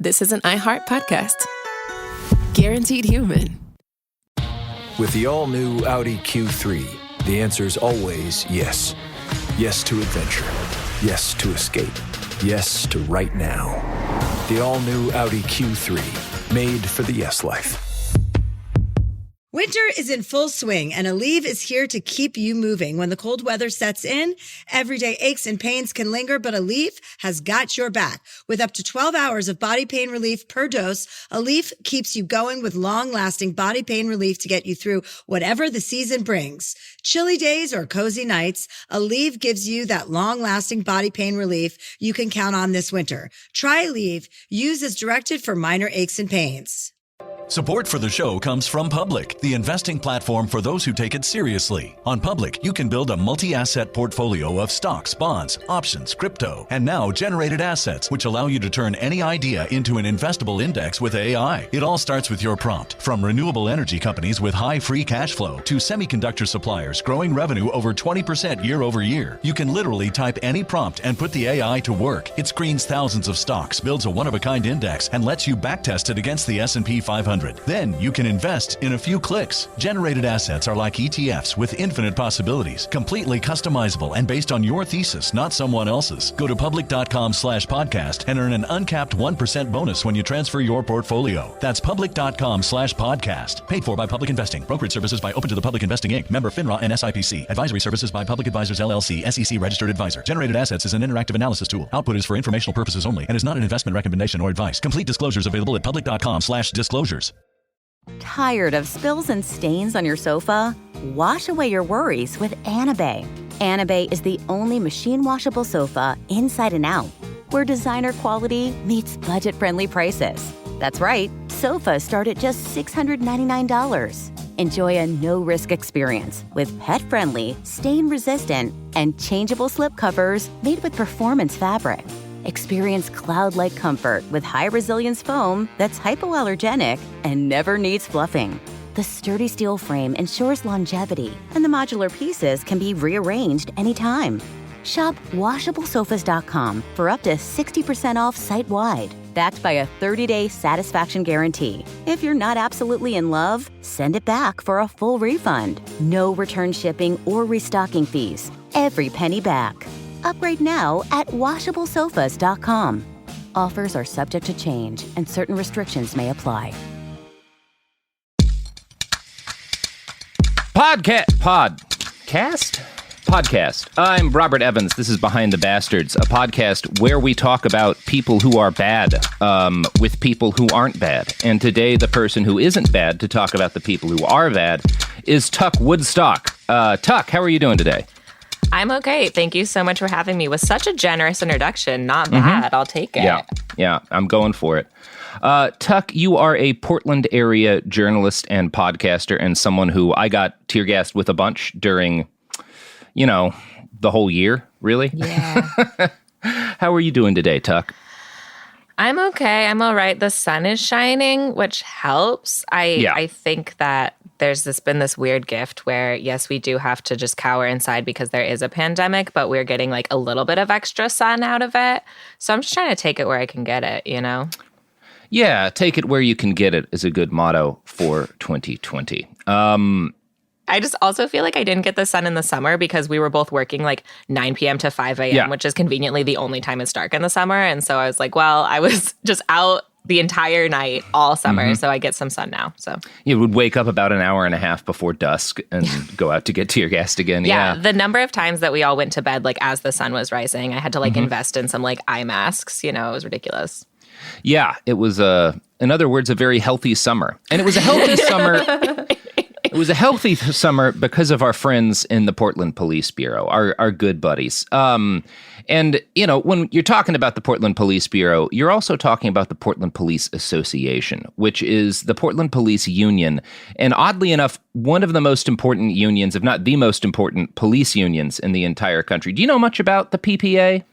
this is an iHeart podcast. Guaranteed human. With the all-new Audi Q3, the answer is always yes. Yes to adventure. Yes to escape. Yes to right now. The all-new Audi Q3, made for the yes life. Winter is in full swing, and Aleve is here to keep you moving. When the cold weather sets in, everyday aches and pains can linger, but Aleve has got your back. With up to 12 hours of body pain relief per dose, Aleve keeps you going with long-lasting body pain relief to get you through whatever the season brings. Chilly days or cozy nights, Aleve gives you that long-lasting body pain relief you can count on this winter. Try Aleve. Use as directed for minor aches and pains. Support for the show comes from Public, the investing platform for those who take it seriously. On Public, you can build a multi-asset portfolio of stocks, bonds, options, crypto, and now generated assets, which allow you to turn any idea into an investable index with AI. It all starts with your prompt. From renewable energy companies with high free cash flow to semiconductor suppliers growing revenue over 20% year over year, you can literally type any prompt and put the AI to work. It screens thousands of stocks, builds a one-of-a-kind index, and lets you backtest it against the S&P 500. Then you can invest in a few clicks. Generated assets are like ETFs with infinite possibilities, completely customizable and based on your thesis, not someone else's. Go to public.com/podcast and earn an uncapped 1% bonus when you transfer your portfolio. That's public.com/podcast. Paid for by Public Investing. Brokerage services by Open to the Public Investing Inc. Member FINRA and SIPC. Advisory services by Public Advisors LLC, SEC registered advisor. Generated assets is an interactive analysis tool. Output is for informational purposes only and is not an investment recommendation or advice. Complete disclosures available at public.com/disclosures. Tired of spills and stains on your sofa? Wash away your worries with Anabay. Anabay is the only machine washable sofa inside and out, where designer quality meets budget-friendly prices. That's right, sofas start at just $699. Enjoy a no-risk experience with pet-friendly, stain-resistant, and changeable slip covers made with performance fabric. Experience cloud-like comfort with high-resilience foam that's hypoallergenic and never needs fluffing. The sturdy steel frame ensures longevity, and the modular pieces can be rearranged anytime. Shop WashableSofas.com for up to 60% off site-wide, backed by a 30-day satisfaction guarantee. If you're not absolutely in love, send it back for a full refund. No return shipping or restocking fees. Every penny back. Upgrade now at WashableSofas.com. Offers are subject to change, and certain restrictions may apply. Podcast. I'm Robert Evans. This is Behind the Bastards, a podcast where we talk about people who are bad with people who aren't bad. And today, the person who isn't bad to talk about the people who are bad is Tuck Woodstock. Tuck, how are you doing today? I'm okay. Thank you so much for having me. With such a generous introduction. Not bad. I'll take it. Yeah, I'm going for it. Tuck, you are a Portland area journalist and podcaster and someone who I got tear gassed with a bunch during, the whole year, really. Yeah. How are you doing today, Tuck? I'm okay. I'm all right. The sun is shining, which helps. I think that there's been this weird gift where, yes, we do have to just cower inside because there is a pandemic, but we're getting like a little bit of extra sun out of it. So I'm just trying to take it where I can get it, Yeah, take it where you can get it is a good motto for 2020. I just also feel like I didn't get the sun in the summer because we were both working like 9 p.m. to 5 a.m., which is conveniently the only time it's dark in the summer. And so I was like, well, I was just out the entire night all summer, so I get some sun now. So you would wake up about an hour and a half before dusk and go out to get tear gassed again. Yeah, the number of times that we all went to bed like as the sun was rising, I had to invest in some like eye masks. It was ridiculous. Yeah, it was in other words, a very healthy summer, and it was a healthy summer. It was a healthy summer because of our friends in the Portland Police Bureau, our good buddies. And, when you're talking about the Portland Police Bureau, you're also talking about the Portland Police Association, which is the Portland Police Union. And oddly enough, one of the most important unions, if not the most important police unions in the entire country. Do you know much about the PPA,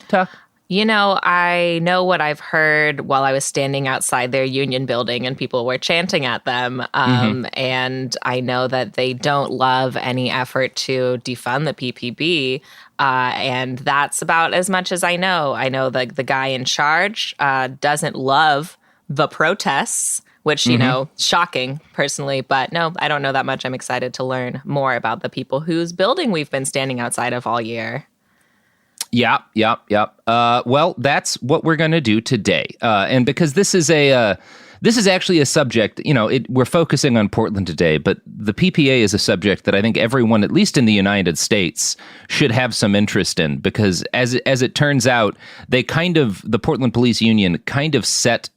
Tuck? You know, I know what I've heard while I was standing outside their union building and people were chanting at them. And I know that they don't love any effort to defund the PPB. And that's about as much as I know. I know the guy in charge doesn't love the protests, which, you know, shocking personally. But no, I don't know that much. I'm excited to learn more about the people whose building we've been standing outside of all year. Yep. Well, that's what we're going to do today. And because this is actually a subject, you know, we're focusing on Portland today, but the PPA is a subject that I think everyone, at least in the United States, should have some interest in, because as it turns out, the Portland Police Union kind of set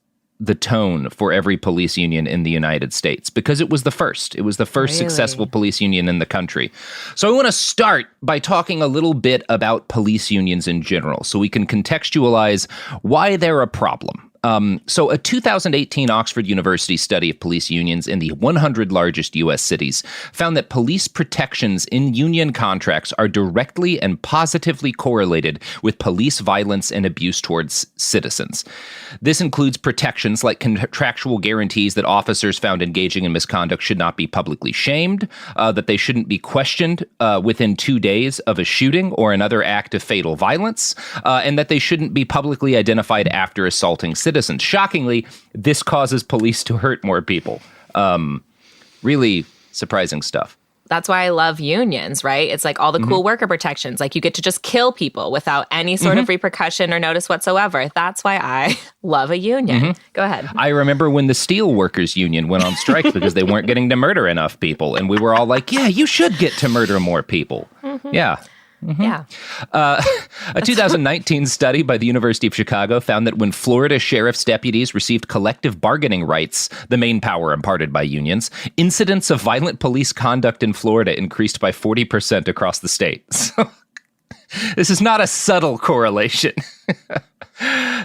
the tone for every police union in the United States, because it was the first. It was the first successful police union in the country. So I want to start by talking a little bit about police unions in general, so we can contextualize why they're a problem. So a 2018 Oxford University study of police unions in the 100 largest U.S. cities found that police protections in union contracts are directly and positively correlated with police violence and abuse towards citizens. This includes protections like contractual guarantees that officers found engaging in misconduct should not be publicly shamed, that they shouldn't be questioned within 2 days of a shooting or another act of fatal violence, and that they shouldn't be publicly identified after assaulting citizens. Shockingly, this causes police to hurt more people. Really surprising stuff. That's why I love unions, right? It's like all the cool worker protections. Like you get to just kill people without any sort of repercussion or notice whatsoever. That's why I love a union. Go ahead. I remember when the steel workers union went on strike because they weren't getting to murder enough people. And we were all like, yeah, you should get to murder more people. Yeah. Yeah. A 2019 study by the University of Chicago found that when Florida sheriff's deputies received collective bargaining rights, the main power imparted by unions, incidents of violent police conduct in Florida increased by 40% across the state. So this is not a subtle correlation.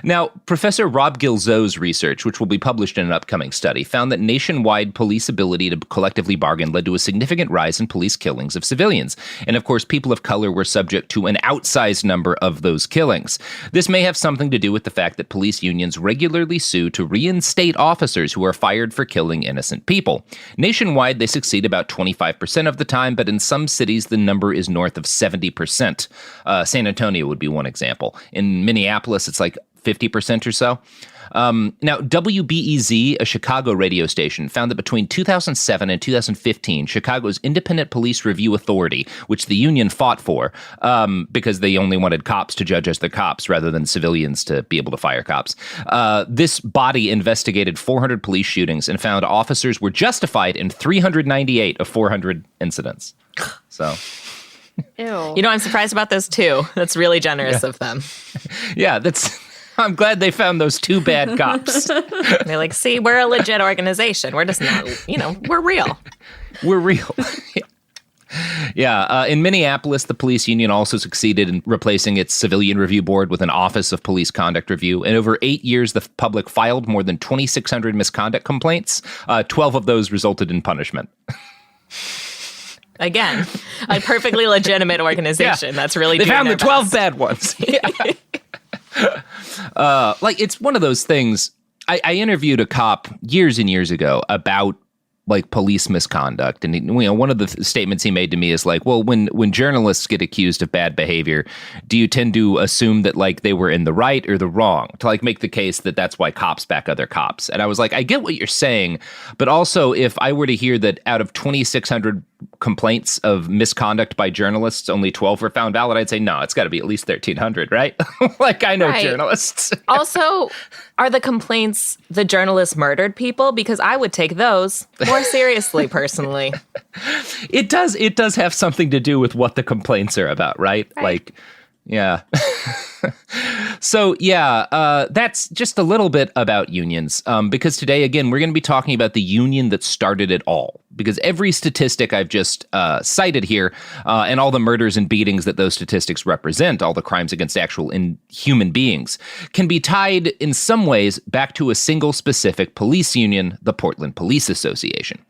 Now, Professor Rob Gilzo's research, which will be published in an upcoming study, found that nationwide police ability to collectively bargain led to a significant rise in police killings of civilians. And of course, people of color were subject to an outsized number of those killings. This may have something to do with the fact that police unions regularly sue to reinstate officers who are fired for killing innocent people. Nationwide, they succeed about 25% of the time, but in some cities, the number is north of 70%. San Antonio would be one example. In Minneapolis, it's like 50% or so. Now, WBEZ, a Chicago radio station, found that between 2007 and 2015, Chicago's Independent Police Review Authority, which the union fought for because they only wanted cops to judge as the cops rather than civilians to be able to fire cops, this body investigated 400 police shootings and found officers were justified in 398 of 400 incidents. So... Ew. You know, I'm surprised about those too. That's really generous of them. Yeah, I'm glad they found those two bad cops. They're like, see, we're a legit organization. We're just not, we're real. We're real. Yeah. In Minneapolis, the police union also succeeded in replacing its civilian review board with an Office of Police Conduct Review. And over 8 years, the public filed more than 2,600 misconduct complaints. 12 of those resulted in punishment. Again, a perfectly legitimate organization. Yeah. That's really they found the 12 best. Bad ones. It's one of those things. I interviewed a cop years and years ago about like police misconduct, and one of the statements he made to me is like, well, when journalists get accused of bad behavior, do you tend to assume that like they were in the right or the wrong to like make the case that that's why cops back other cops? And I was like, I get what you're saying, but also if I were to hear that out of 2,600 complaints of misconduct by journalists, only 12 were found valid, I'd say, no, it's got to be at least 1,300, right? Like, I know journalists. Also, are the complaints the journalists murdered people? Because I would take those more seriously, personally. It does have something to do with what the complaints are about, right? Like, yeah. So, yeah, that's just a little bit about unions, because today, again, we're going to be talking about the union that started it all, because every statistic I've just cited here, and all the murders and beatings that those statistics represent, all the crimes against actual human beings, can be tied in some ways back to a single specific police union, the Portland Police Association.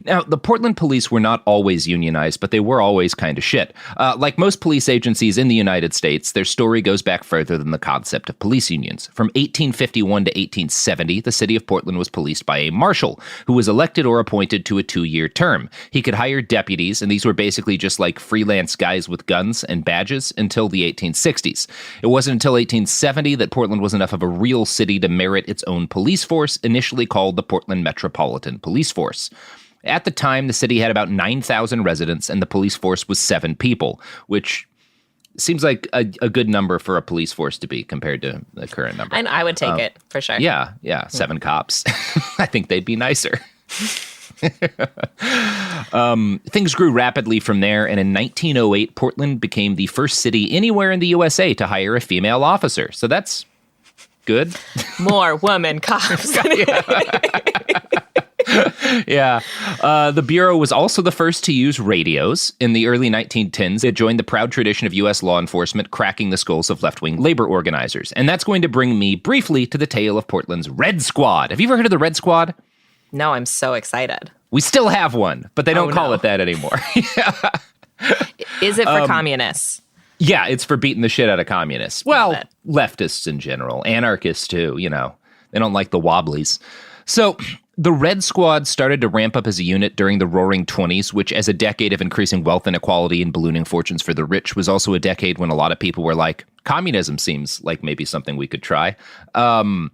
Now, the Portland police were not always unionized, but they were always kind of shit. Like most police agencies in the United States, their story goes back further than the concept of police unions. From 1851 to 1870, the city of Portland was policed by a marshal who was elected or appointed to a 2-year term. He could hire deputies, and these were basically just like freelance guys with guns and badges until the 1860s. It wasn't until 1870 that Portland was enough of a real city to merit its own police force, initially called the Portland Metropolitan Police Force. At the time, the city had about 9,000 residents, and the police force was 7 people, which seems like a good number for a police force to be compared to the current number. And I would take it, for sure. Yeah, 7 cops. I think they'd be nicer. Things grew rapidly from there, and in 1908, Portland became the first city anywhere in the USA to hire a female officer. So that's good. More woman cops. Yeah. The Bureau was also the first to use radios. In the early 1910s, it joined the proud tradition of U.S. law enforcement cracking the skulls of left-wing labor organizers. And that's going to bring me briefly to the tale of Portland's Red Squad. Have you ever heard of the Red Squad? No, I'm so excited. We still have one, but they don't call it that anymore. Is it for communists? Yeah, it's for beating the shit out of communists. Well, leftists in general, anarchists too, They don't like the wobblies. So the Red Squad started to ramp up as a unit during the Roaring 20s, which, as a decade of increasing wealth inequality and ballooning fortunes for the rich, was also a decade when a lot of people were like, communism seems like maybe something we could try. And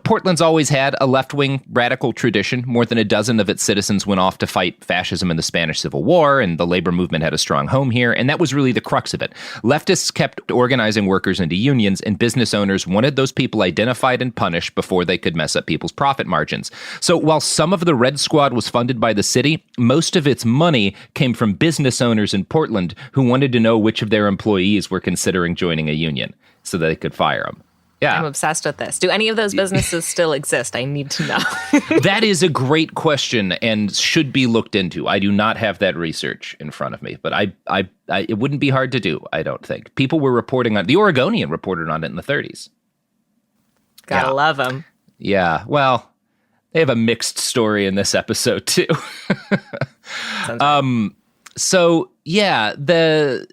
Portland's always had a left-wing radical tradition. More than a dozen of its citizens went off to fight fascism in the Spanish Civil War, and the labor movement had a strong home here, and that was really the crux of it. Leftists kept organizing workers into unions, and business owners wanted those people identified and punished before they could mess up people's profit margins. So while some of the Red Squad was funded by the city, most of its money came from business owners in Portland who wanted to know which of their employees were considering joining a union so that they could fire them. Yeah. I'm obsessed with this. Do any of those businesses still exist? I need to know. That is a great question and should be looked into. I do not have that research in front of me, but I it wouldn't be hard to do, I don't think. People were reporting on, the Oregonian reported on it in the 30s. Gotta love them. Yeah, well, they have a mixed story in this episode too. So, yeah, the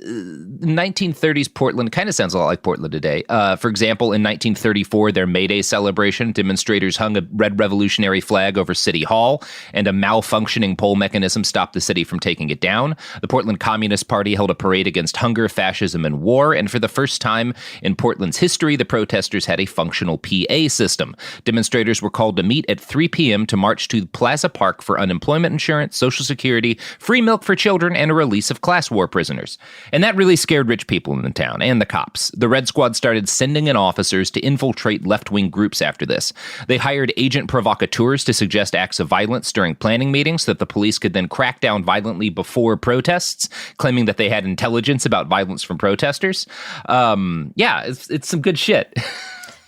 1930s Portland kind of sounds a lot like Portland today. For example, in 1934, their May Day celebration, demonstrators hung a red revolutionary flag over City Hall, and a malfunctioning pole mechanism stopped the city from taking it down. The Portland Communist Party held a parade against hunger, fascism, and war, and for the first time in Portland's history, the protesters had a functional PA system. Demonstrators were called to meet at 3 p.m. to march to Plaza Park for unemployment insurance, Social Security, free milk for children, and a release of class war prisoners. And that really scared rich people in the town and the cops. The Red Squad started sending in officers to infiltrate left-wing groups after this. They hired agent provocateurs to suggest acts of violence during planning meetings so that the police could then crack down violently before protests, claiming that they had intelligence about violence from protesters. It's some good shit.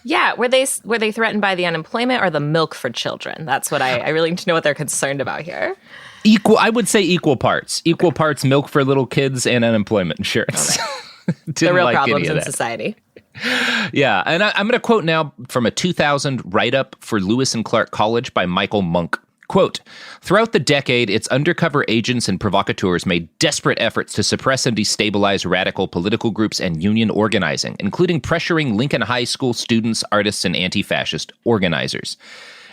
Yeah, were they threatened by the unemployment or the milk for children? That's what I really need to know what they're concerned about here. I would say equal parts. Equal parts milk for little kids and unemployment insurance. Okay. The real problems in society. Yeah, and I'm going to quote now from a 2000 write-up for Lewis and Clark College by Michael Monk. Quote, throughout the decade, its undercover agents and provocateurs made desperate efforts to suppress and destabilize radical political groups and union organizing, including pressuring Lincoln High School students, artists, and anti-fascist organizers.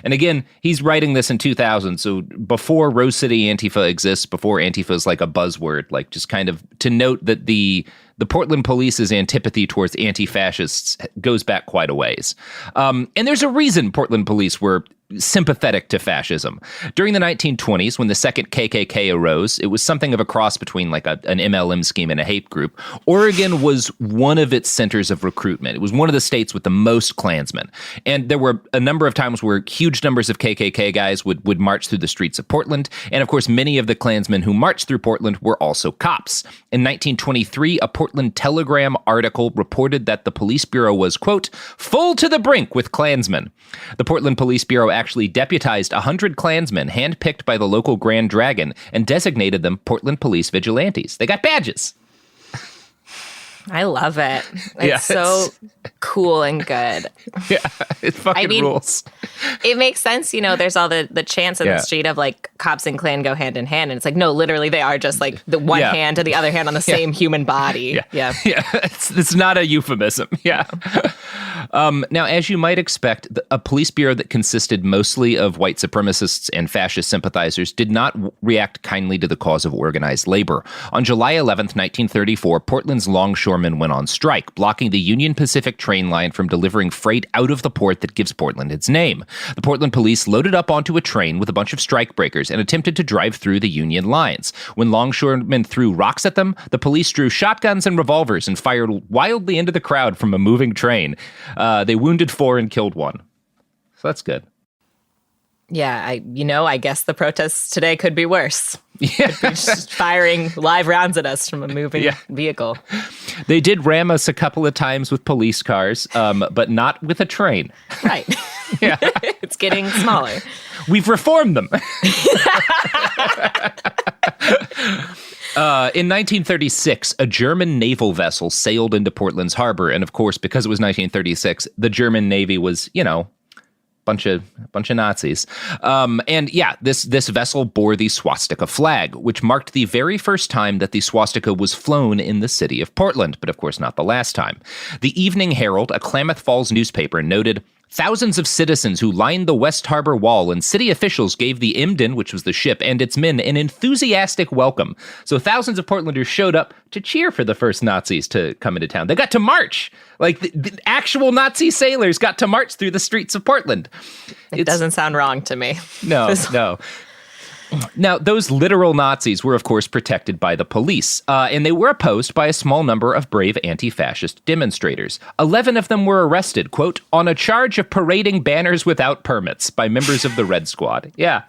And again, he's writing this in 2000, so before Rose City Antifa exists, before Antifa is like a buzzword, like just kind of to note that the Portland police's antipathy towards anti-fascists goes back quite a ways. And there's a reason Portland police were sympathetic to fascism. During the 1920s, when the second KKK arose, it was something of a cross between like an MLM scheme and a hate group. Oregon was one of its centers of recruitment. It was one of the states with the most Klansmen. And there were a number of times where huge numbers of KKK guys would march through the streets of Portland. And of course, many of the Klansmen who marched through Portland were also cops. In 1923, a Portland Telegram article reported that the police bureau was, quote, full to the brink with Klansmen. The Portland Police Bureau actually deputized 100 Klansmen handpicked by the local Grand Dragon and designated them Portland Police Vigilantes. They got badges. I love it. It's so cool and good. Yeah, it fucking rules. It makes sense, there's all the chants in the street of like cops and Klan go hand in hand. And it's like, no, literally they are just like the one hand and the other hand on the same human body. Yeah. It's not a euphemism. Yeah. Now, as you might expect, a police bureau that consisted mostly of white supremacists and fascist sympathizers did not react kindly to the cause of organized labor. On July 11th, 1934, Portland's longshoremen went on strike, blocking the Union Pacific train line from delivering freight out of the port that gives Portland its name. The Portland police loaded up onto a train with a bunch of strikebreakers and attempted to drive through the Union lines. When longshoremen threw rocks at them, the police drew shotguns and revolvers and fired wildly into the crowd from a moving train. They wounded 4 and killed 1. So that's good. Yeah, I guess the protests today could be worse. Yeah. Could be just firing live rounds at us from a moving vehicle. They did ram us a couple of times with police cars, but not with a train. Right. Yeah. It's getting smaller. We've reformed them. In 1936, a German naval vessel sailed into Portland's harbor. And of course, because it was 1936, the German Navy was, bunch of Nazis. This vessel bore the swastika flag, which marked the very first time that the swastika was flown in the city of Portland, but of course not the last time. The Evening Herald, a Klamath Falls newspaper, noted, "Thousands of citizens who lined the West Harbor Wall and city officials gave the Emden, which was the ship, and its men an enthusiastic welcome." So thousands of Portlanders showed up to cheer for the first Nazis to come into town. They got to march. Like the actual Nazi sailors got to march through the streets of Portland. It doesn't sound wrong to me. No. Now, those literal Nazis were, of course, protected by the police, and they were opposed by a small number of brave anti-fascist demonstrators. 11 of them were arrested, quote, on a charge of parading banners without permits by members of the Red Squad. Yeah,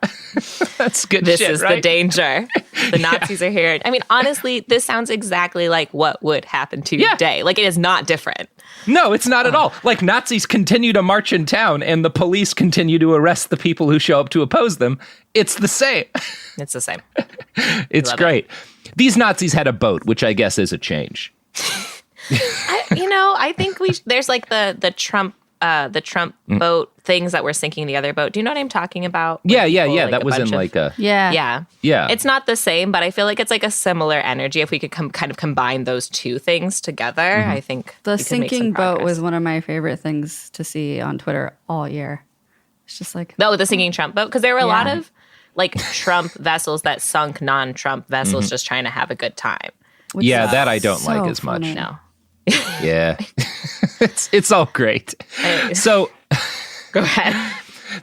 that's good This shit, is right? the danger. The Nazis are here. I mean, honestly, this sounds exactly like what would happen today. Like, it is not different. No, it's not at all. Like, Nazis continue to march in town, and the police continue to arrest the people who show up to oppose them. It's the same. It's the same. It's great. These Nazis had a boat, which I guess is a change. I think there's like the Trump boat things that were sinking the other boat. Do you know what I'm talking about? Yeah. That was in like a... Yeah. Yeah. It's not the same, but I feel like it's like a similar energy. If we could kind of combine those two things together, I think the sinking boat was one of my favorite things to see on Twitter all year. It's just like... No, the sinking Trump boat. Because there were a lot of like Trump vessels that sunk non-Trump vessels just trying to have a good time. That I don't like as much. No. Yeah. it's all great. So go ahead.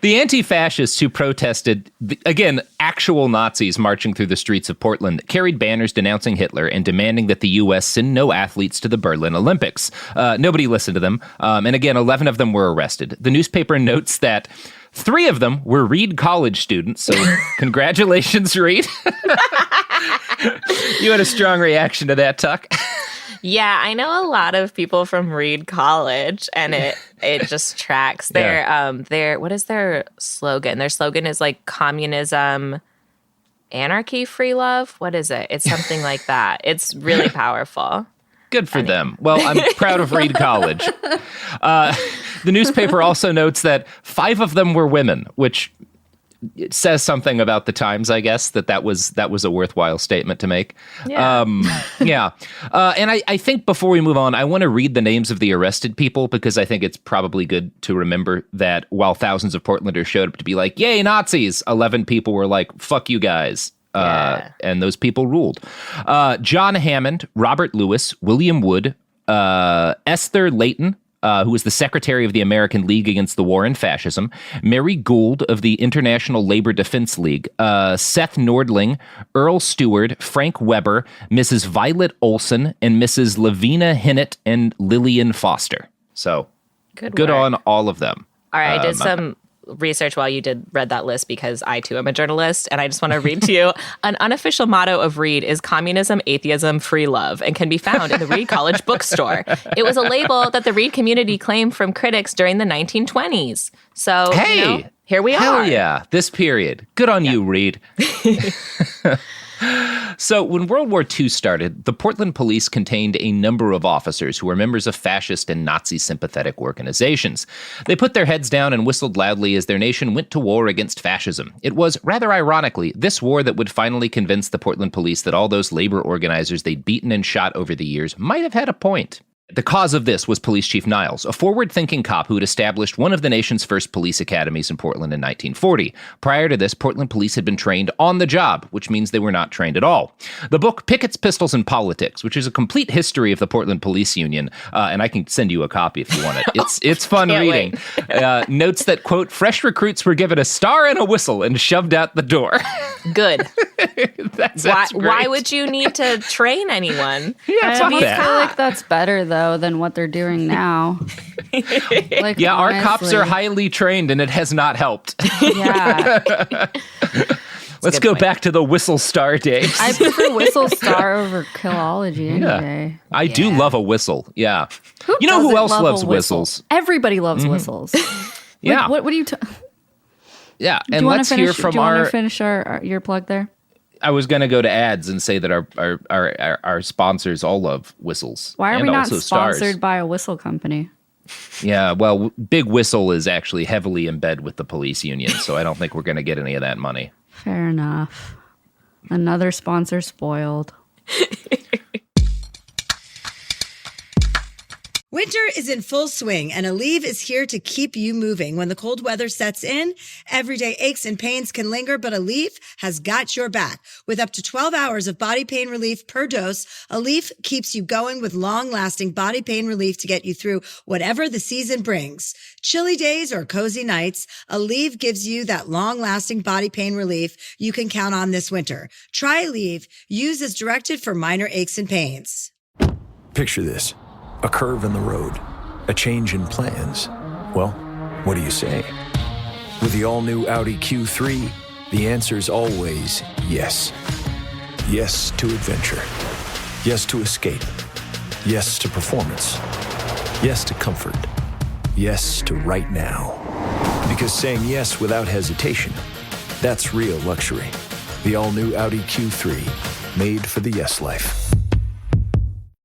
The anti-fascists who protested, again, actual Nazis marching through the streets of Portland, carried banners denouncing Hitler and demanding that the U.S. send no athletes to the Berlin Olympics. Nobody listened to them. And again, 11 of them were arrested. The newspaper notes that 3 of them were Reed College students. So congratulations, Reed. You had a strong reaction to that, Tuck. Yeah, I know a lot of people from Reed College, and it just tracks. Their what is their slogan? Their slogan is like communism, anarchy, free love. What is it? It's something like that. It's really powerful. Good for them. Well, I'm proud of Reed College. The newspaper also notes that 5 of them were women, which it says something about the times, I guess, that was a worthwhile statement to make. Yeah. And I think before we move on, I want to read the names of the arrested people because I think it's probably good to remember that while thousands of Portlanders showed up to be like, yay, Nazis, 11 people were like, fuck you guys. And those people ruled. John Hammond, Robert Lewis, William Wood, Esther Layton, who was the secretary of the American League Against the War and Fascism, Mary Gould of the International Labor Defense League, Seth Nordling, Earl Stewart, Frank Weber, Mrs. Violet Olson, and Mrs. Lavina Hinnett and Lillian Foster. So good on all of them. All right, I did some research while you read that list because I too am a journalist, and I just want to read to you. An unofficial motto of Reed is communism, atheism, free love, and can be found in the Reed College bookstore. It was a label that the Reed community claimed from critics during the 1920s. So, here we are. Hell yeah, this period. Good on you, Reed. So when World War II started, the Portland police contained a number of officers who were members of fascist and Nazi-sympathetic organizations. They put their heads down and whistled loudly as their nation went to war against fascism. It was, rather ironically, this war that would finally convince the Portland police that all those labor organizers they'd beaten and shot over the years might have had a point. The cause of this was Police Chief Niles, a forward-thinking cop who had established one of the nation's first police academies in Portland in 1940. Prior to this, Portland police had been trained on the job, which means they were not trained at all. The book Pickets, Pistols, and Politics, which is a complete history of the Portland Police Union, and I can send you a copy if you want it. It's fun reading. Notes that, quote, fresh recruits were given a star and a whistle and shoved out the door. Good. That's why would you need to train anyone? Yeah, I feel like that's better, though, than what they're doing now. Like, yeah, honestly. our cops are highly trained, and it has not helped. Yeah. Let's go back to the whistle star days. I prefer whistle star over killology any day. I do love a whistle. Yeah. Who else love loves a whistle? whistles? Everybody loves whistles. Yeah. What are you? Yeah, Do and you let's hear from Do you want to finish your plug there? I was going to go to ads and say that our sponsors all love whistles. Why are we not also sponsored stars. by a whistle company? Yeah, well, Big Whistle is actually heavily in bed with the police union, so I don't think we're going to get any of that money. Fair enough. Another sponsor spoiled. Winter is in full swing, and Aleve is here to keep you moving. When the cold weather sets in, everyday aches and pains can linger, but Aleve has got your back. With up to 12 hours of body pain relief per dose, Aleve keeps you going with long-lasting body pain relief to get you through whatever the season brings. Chilly days or cozy nights, Aleve gives you that long-lasting body pain relief you can count on this winter. Try Aleve. Use as directed for minor aches and pains. Picture this. A curve in the road, a change in plans. Well, what do you say? With the all-new Audi Q3, the answer's always yes. Yes to adventure. Yes to escape. Yes to performance. Yes to comfort. Yes to right now. Because saying yes without hesitation, that's real luxury. The all-new Audi Q3, made for the yes life.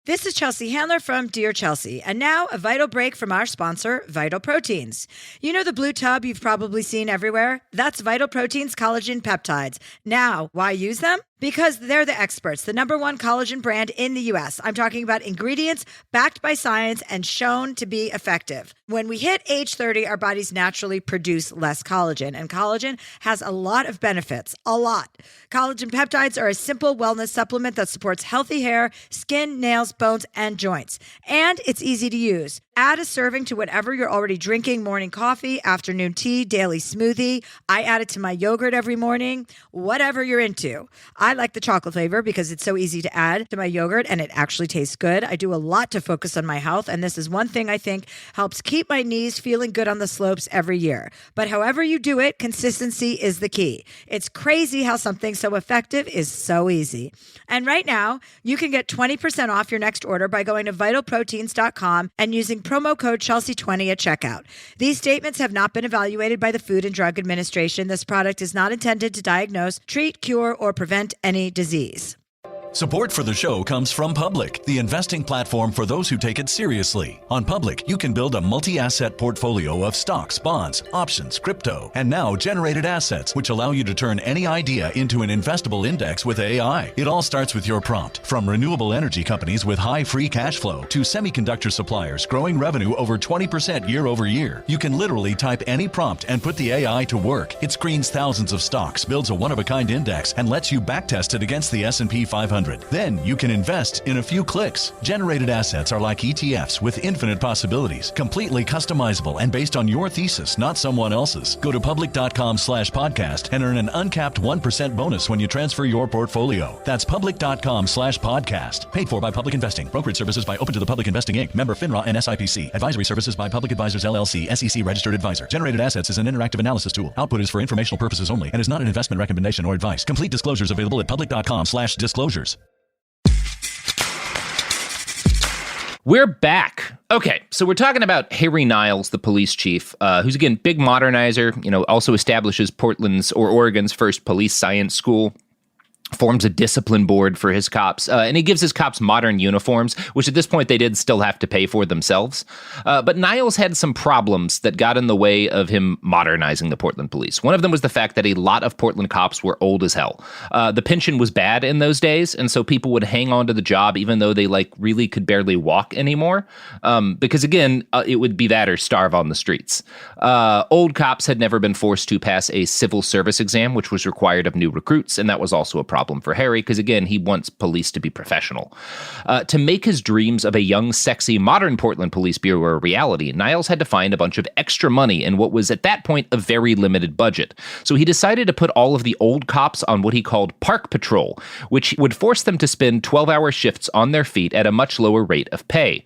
This is Chelsea Handler from Dear Chelsea, and now a vital break from our sponsor, Vital Proteins. You know the blue tub you've probably seen everywhere? That's Vital Proteins collagen peptides. Now, why use them? Because they're the experts, the #1 collagen brand in the U.S. I'm talking about ingredients backed by science and shown to be effective. When we hit age 30, our bodies naturally produce less collagen, and collagen has a lot of benefits, a lot. Collagen peptides are a simple wellness supplement that supports healthy hair, skin, nails, bones, and joints. And it's easy to use. Add a serving to whatever you're already drinking, morning coffee, afternoon tea, daily smoothie. I add it to my yogurt every morning, whatever you're into. I like the chocolate flavor because it's so easy to add to my yogurt and it actually tastes good. I do a lot to focus on my health, and this is one thing I think helps keep my knees feeling good on the slopes every year. But however you do it, consistency is the key. It's crazy how something so effective is so easy. And right now, you can get 20% off your next order by going to vitalproteins.com and using promo code Chelsea20 at checkout. These statements have not been evaluated by the Food and Drug Administration. This product is not intended to diagnose, treat, cure, or prevent any disease. Support for the show comes from Public, the investing platform for those who take it seriously. On Public, you can build a multi-asset portfolio of stocks, bonds, options, crypto, and now generated assets, which allow you to turn any idea into an investable index with AI. It all starts with your prompt. From renewable energy companies with high free cash flow to semiconductor suppliers growing revenue over 20% year over year, you can literally type any prompt and put the AI to work. It screens thousands of stocks, builds a one-of-a-kind index, and lets you backtest it against the S&P 500. Then you can invest in a few clicks. Generated assets are like ETFs with infinite possibilities, completely customizable and based on your thesis, not someone else's. Go to public.com/podcast and earn an uncapped 1% bonus when you transfer your portfolio. That's public.com/podcast. Paid for by Public Investing. Brokerage services by Open to the Public Investing Inc. Member FINRA and SIPC. Advisory services by Public Advisors LLC, SEC registered advisor. Generated assets is an interactive analysis tool. Output is for informational purposes only and is not an investment recommendation or advice. Complete disclosures available at public.com/disclosures. We're back. Okay, so we're talking about Harry Niles, the police chief, who's, again, big modernizer, also establishes Portland's or Oregon's first police science school, forms a discipline board for his cops, and he gives his cops modern uniforms, which at this point they did still have to pay for themselves. But Niles had some problems that got in the way of him modernizing the Portland police. One of them was the fact that a lot of Portland cops were old as hell. The pension was bad in those days, and so people would hang on to the job even though they really could barely walk anymore, because again, it would be that or starve on the streets. Old cops had never been forced to pass a civil service exam, which was required of new recruits, and that was also a problem for Harry, because again, he wants police to be professional. To make his dreams of a young, sexy, modern Portland Police Bureau a reality, Niles had to find a bunch of extra money in what was at that point a very limited budget. So he decided to put all of the old cops on what he called park patrol, which would force them to spend 12-hour shifts on their feet at a much lower rate of pay.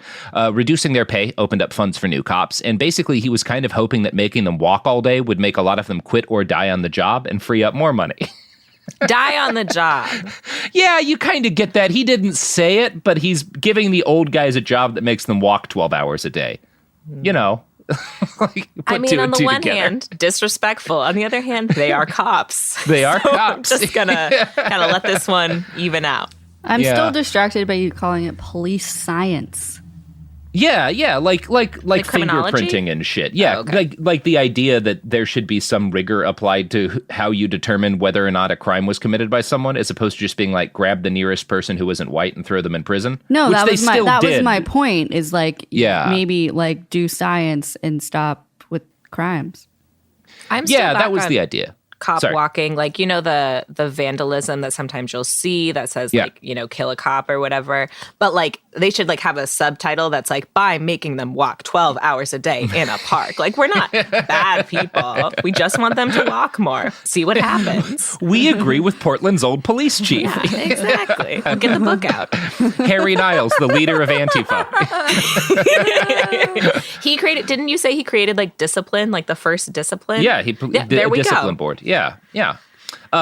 Reducing their pay opened up funds for new cops, and basically he was kind of hoping that making them walk all day would make a lot of them quit or die on the job and free up more money. Die on the job. Yeah, you kind of get that. He didn't say it, but he's giving the old guys a job that makes them walk 12 hours a day. I mean, on the one hand, disrespectful. On the other hand, they are cops. They are cops. I'm just gonna kind of let this one even out. I'm still distracted by you calling it police science. Yeah, like fingerprinting and shit. Yeah, okay. like the idea that there should be some rigor applied to how you determine whether or not a crime was committed by someone, as opposed to just being like, grab the nearest person who isn't white and throw them in prison. No, that was my point. Is maybe do science and stop with crimes. That was the idea. Cop walking, the vandalism that sometimes you'll see that says kill a cop or whatever, but they should have a subtitle that's by making them walk 12 hours a day in a park. We're not bad people, we just want them to walk more, see what happens. We agree with Portland's old police chief. Yeah, exactly. We'll get the book out. Harry Niles, the leader of Antifa. He created, didn't you say he created discipline, the first discipline? Yeah, he did a discipline board. Yeah.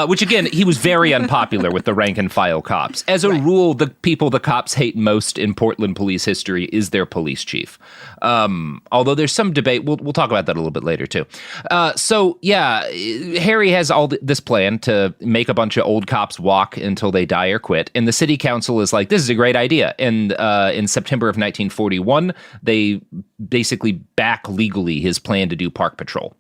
Which, again, he was very unpopular with the rank and file cops. As a rule, the people the cops hate most in Portland police history is their police chief. Although there's some debate. We'll talk about that a little bit later, too. Harry has all this plan to make a bunch of old cops walk until they die or quit. And the city council is like, this is a great idea. And in September of 1941, they basically back legally his plan to do park patrol.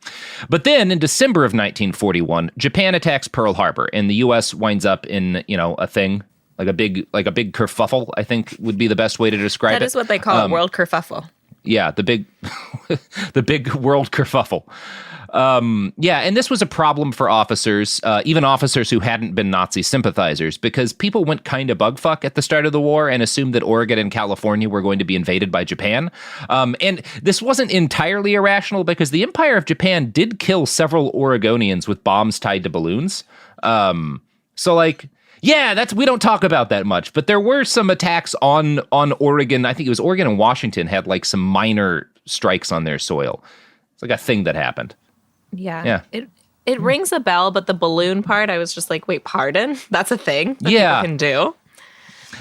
But then in December of 1941, Japan attacks Pearl Harbor, and the U.S. winds up in, a thing, like a big kerfuffle, I think would be the best way to describe it. That is what they call a world kerfuffle. Yeah, the big world kerfuffle. And this was a problem for officers, even officers who hadn't been Nazi sympathizers, because people went kind of bugfuck at the start of the war and assumed that Oregon and California were going to be invaded by Japan. And this wasn't entirely irrational, because the Empire of Japan did kill several Oregonians with bombs tied to balloons. We don't talk about that much, but there were some attacks on Oregon. I think it was Oregon and Washington had some minor strikes on their soil. It's a thing that happened. Yeah. It rings a bell, but the balloon part, I was just like, wait, pardon? That's a thing that people can do?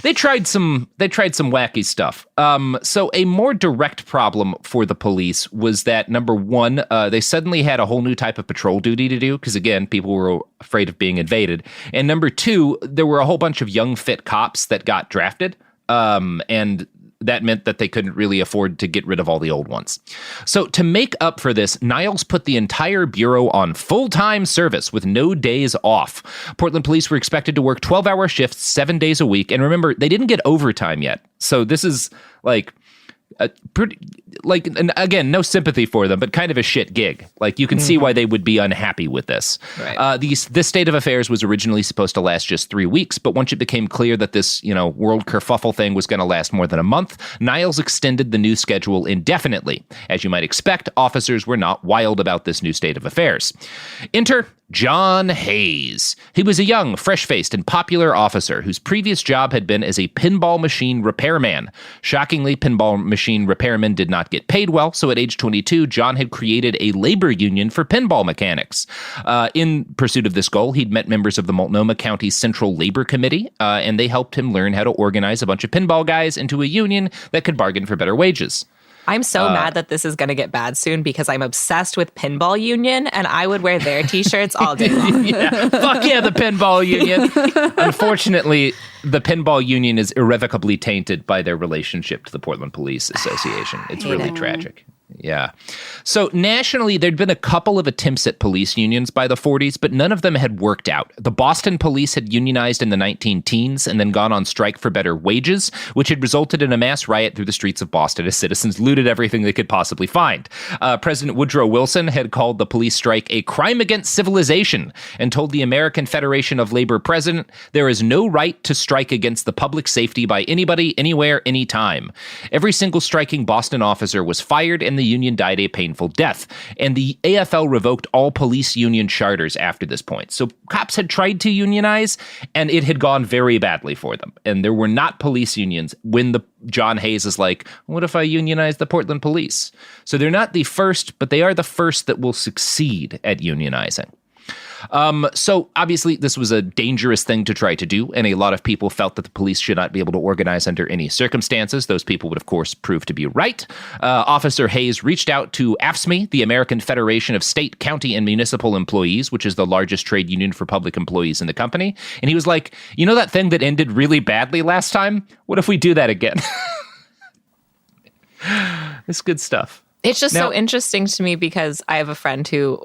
They tried some wacky stuff. So a more direct problem for the police was that, number one, they suddenly had a whole new type of patrol duty to do, because again, people were afraid of being invaded. And number two, there were a whole bunch of young, fit cops that got drafted. And that meant that they couldn't really afford to get rid of all the old ones. So to make up for this, Niles put the entire bureau on full-time service with no days off. Portland police were expected to work 12-hour shifts 7 days a week. And remember, they didn't get overtime yet. So this is and again, no sympathy for them, but kind of a shit gig. You can see why they would be unhappy with this. Right. This state of affairs was originally supposed to last just 3 weeks, but once it became clear that this, world kerfuffle thing was going to last more than a month, Niles extended the new schedule indefinitely. As you might expect, officers were not wild about this new state of affairs. Enter John Hayes. He was a young, fresh-faced, and popular officer whose previous job had been as a pinball machine repairman. Shockingly, pinball machines machine repairmen did not get paid well, so at age 22, John had created a labor union for pinball mechanics. In pursuit of this goal, he'd met members of the Multnomah County Central Labor Committee, and they helped him learn how to organize a bunch of pinball guys into a union that could bargain for better wages. I'm so mad that this is going to get bad soon because I'm obsessed with Pinball Union and I would wear their t-shirts all day long. Yeah. Fuck yeah, the Pinball Union. Unfortunately, the Pinball Union is irrevocably tainted by their relationship to the Portland Police Association. It's really tragic. Yeah. So nationally, there'd been a couple of attempts at police unions by the 40s, but none of them had worked out. The Boston police had unionized in the 19-teens and then gone on strike for better wages, which had resulted in a mass riot through the streets of Boston as citizens looted everything they could possibly find. President Woodrow Wilson had called the police strike a crime against civilization and told the American Federation of Labor president, "There is no right to strike against the public safety by anybody, anywhere, anytime." Every single striking Boston officer was fired and the union died a painful death. And the AFL revoked all police union charters after this point. So cops had tried to unionize, and it had gone very badly for them. And there were not police unions when John Hayes is like, what if I unionize the Portland police? So they're not the first, but they are the first that will succeed at unionizing. So obviously this was a dangerous thing to try to do, and a lot of people felt that the police should not be able to organize under any circumstances. Those people would, of course, prove to be right. Officer Hayes reached out to AFSCME, the American Federation of State, County, and Municipal Employees, which is the largest trade union for public employees in the company. And he was like, you know that thing that ended really badly last time? What if we do that again? It's good stuff. It's just so interesting to me because I have a friend who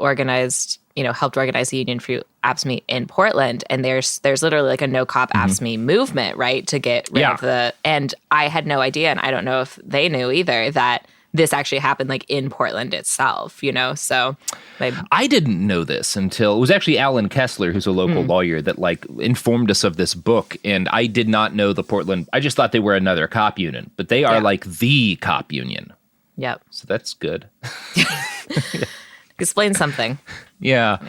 helped organize a union for AFSCME in Portland, and there's literally like a no cop AFSCME movement, right, to get rid of and I had no idea, and I don't know if they knew either, that this actually happened like in Portland itself, so I didn't know this until it was actually Alan Kessler, who's a local lawyer, that like informed us of this book, and I did not know the Portland. I just thought they were another cop union, but they are like the cop union. Yep. So that's good. Explain something. Yeah.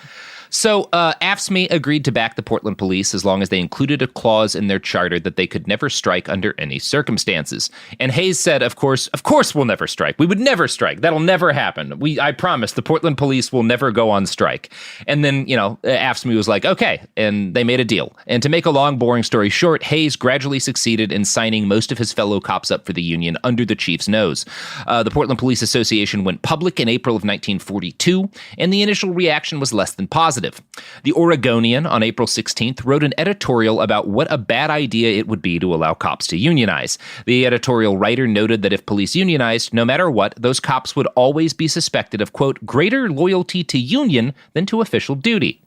So AFSCME agreed to back the Portland police as long as they included a clause in their charter that they could never strike under any circumstances. And Hayes said, of course we'll never strike. We would never strike. That'll never happen. I promise the Portland police will never go on strike. And then, AFSCME was like, okay. And they made a deal. And to make a long, boring story short, Hayes gradually succeeded in signing most of his fellow cops up for the union under the chief's nose. The Portland Police Association went public in April of 1942, and the initial reaction was less than positive. The Oregonian on April 16th wrote an editorial about what a bad idea it would be to allow cops to unionize. The editorial writer noted that if police unionized, no matter what, those cops would always be suspected of, quote, greater loyalty to union than to official duty.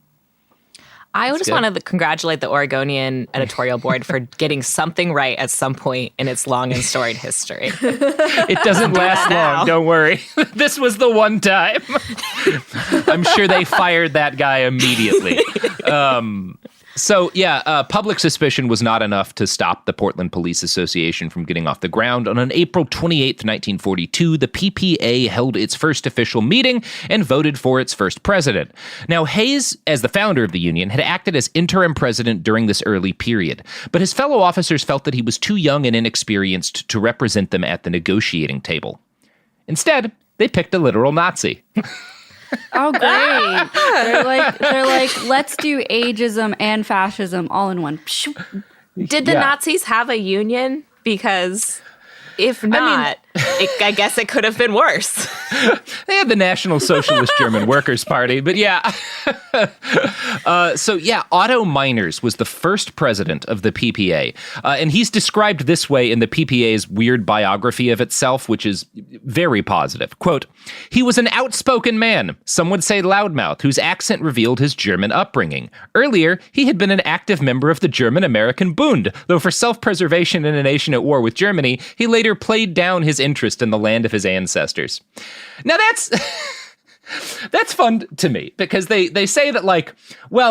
I just want to congratulate the Oregonian editorial board for getting something right at some point in its long and storied history. It doesn't last long, don't worry. This was the one time. I'm sure they fired that guy immediately. Public suspicion was not enough to stop the Portland Police Association from getting off the ground. On April 28th, 1942, the PPA held its first official meeting and voted for its first president. Now, Hayes, as the founder of the union, had acted as interim president during this early period, but his fellow officers felt that he was too young and inexperienced to represent them at the negotiating table. Instead, they picked a literal Nazi. Oh, great. They're like, let's do ageism and fascism all in one. Did the Nazis have a union? Because if not, I guess it could have been worse. They had the National Socialist German Workers' Party, but Otto Meiners was the first president of the PPA, and he's described this way in the PPA's weird biography of itself, which is very positive. Quote, he was an outspoken man, some would say loudmouth, whose accent revealed his German upbringing. Earlier, he had been an active member of the German-American Bund, though for self-preservation in a nation at war with Germany, he later played down his interest in the land of his ancestors. Now that's fun to me, because they say that,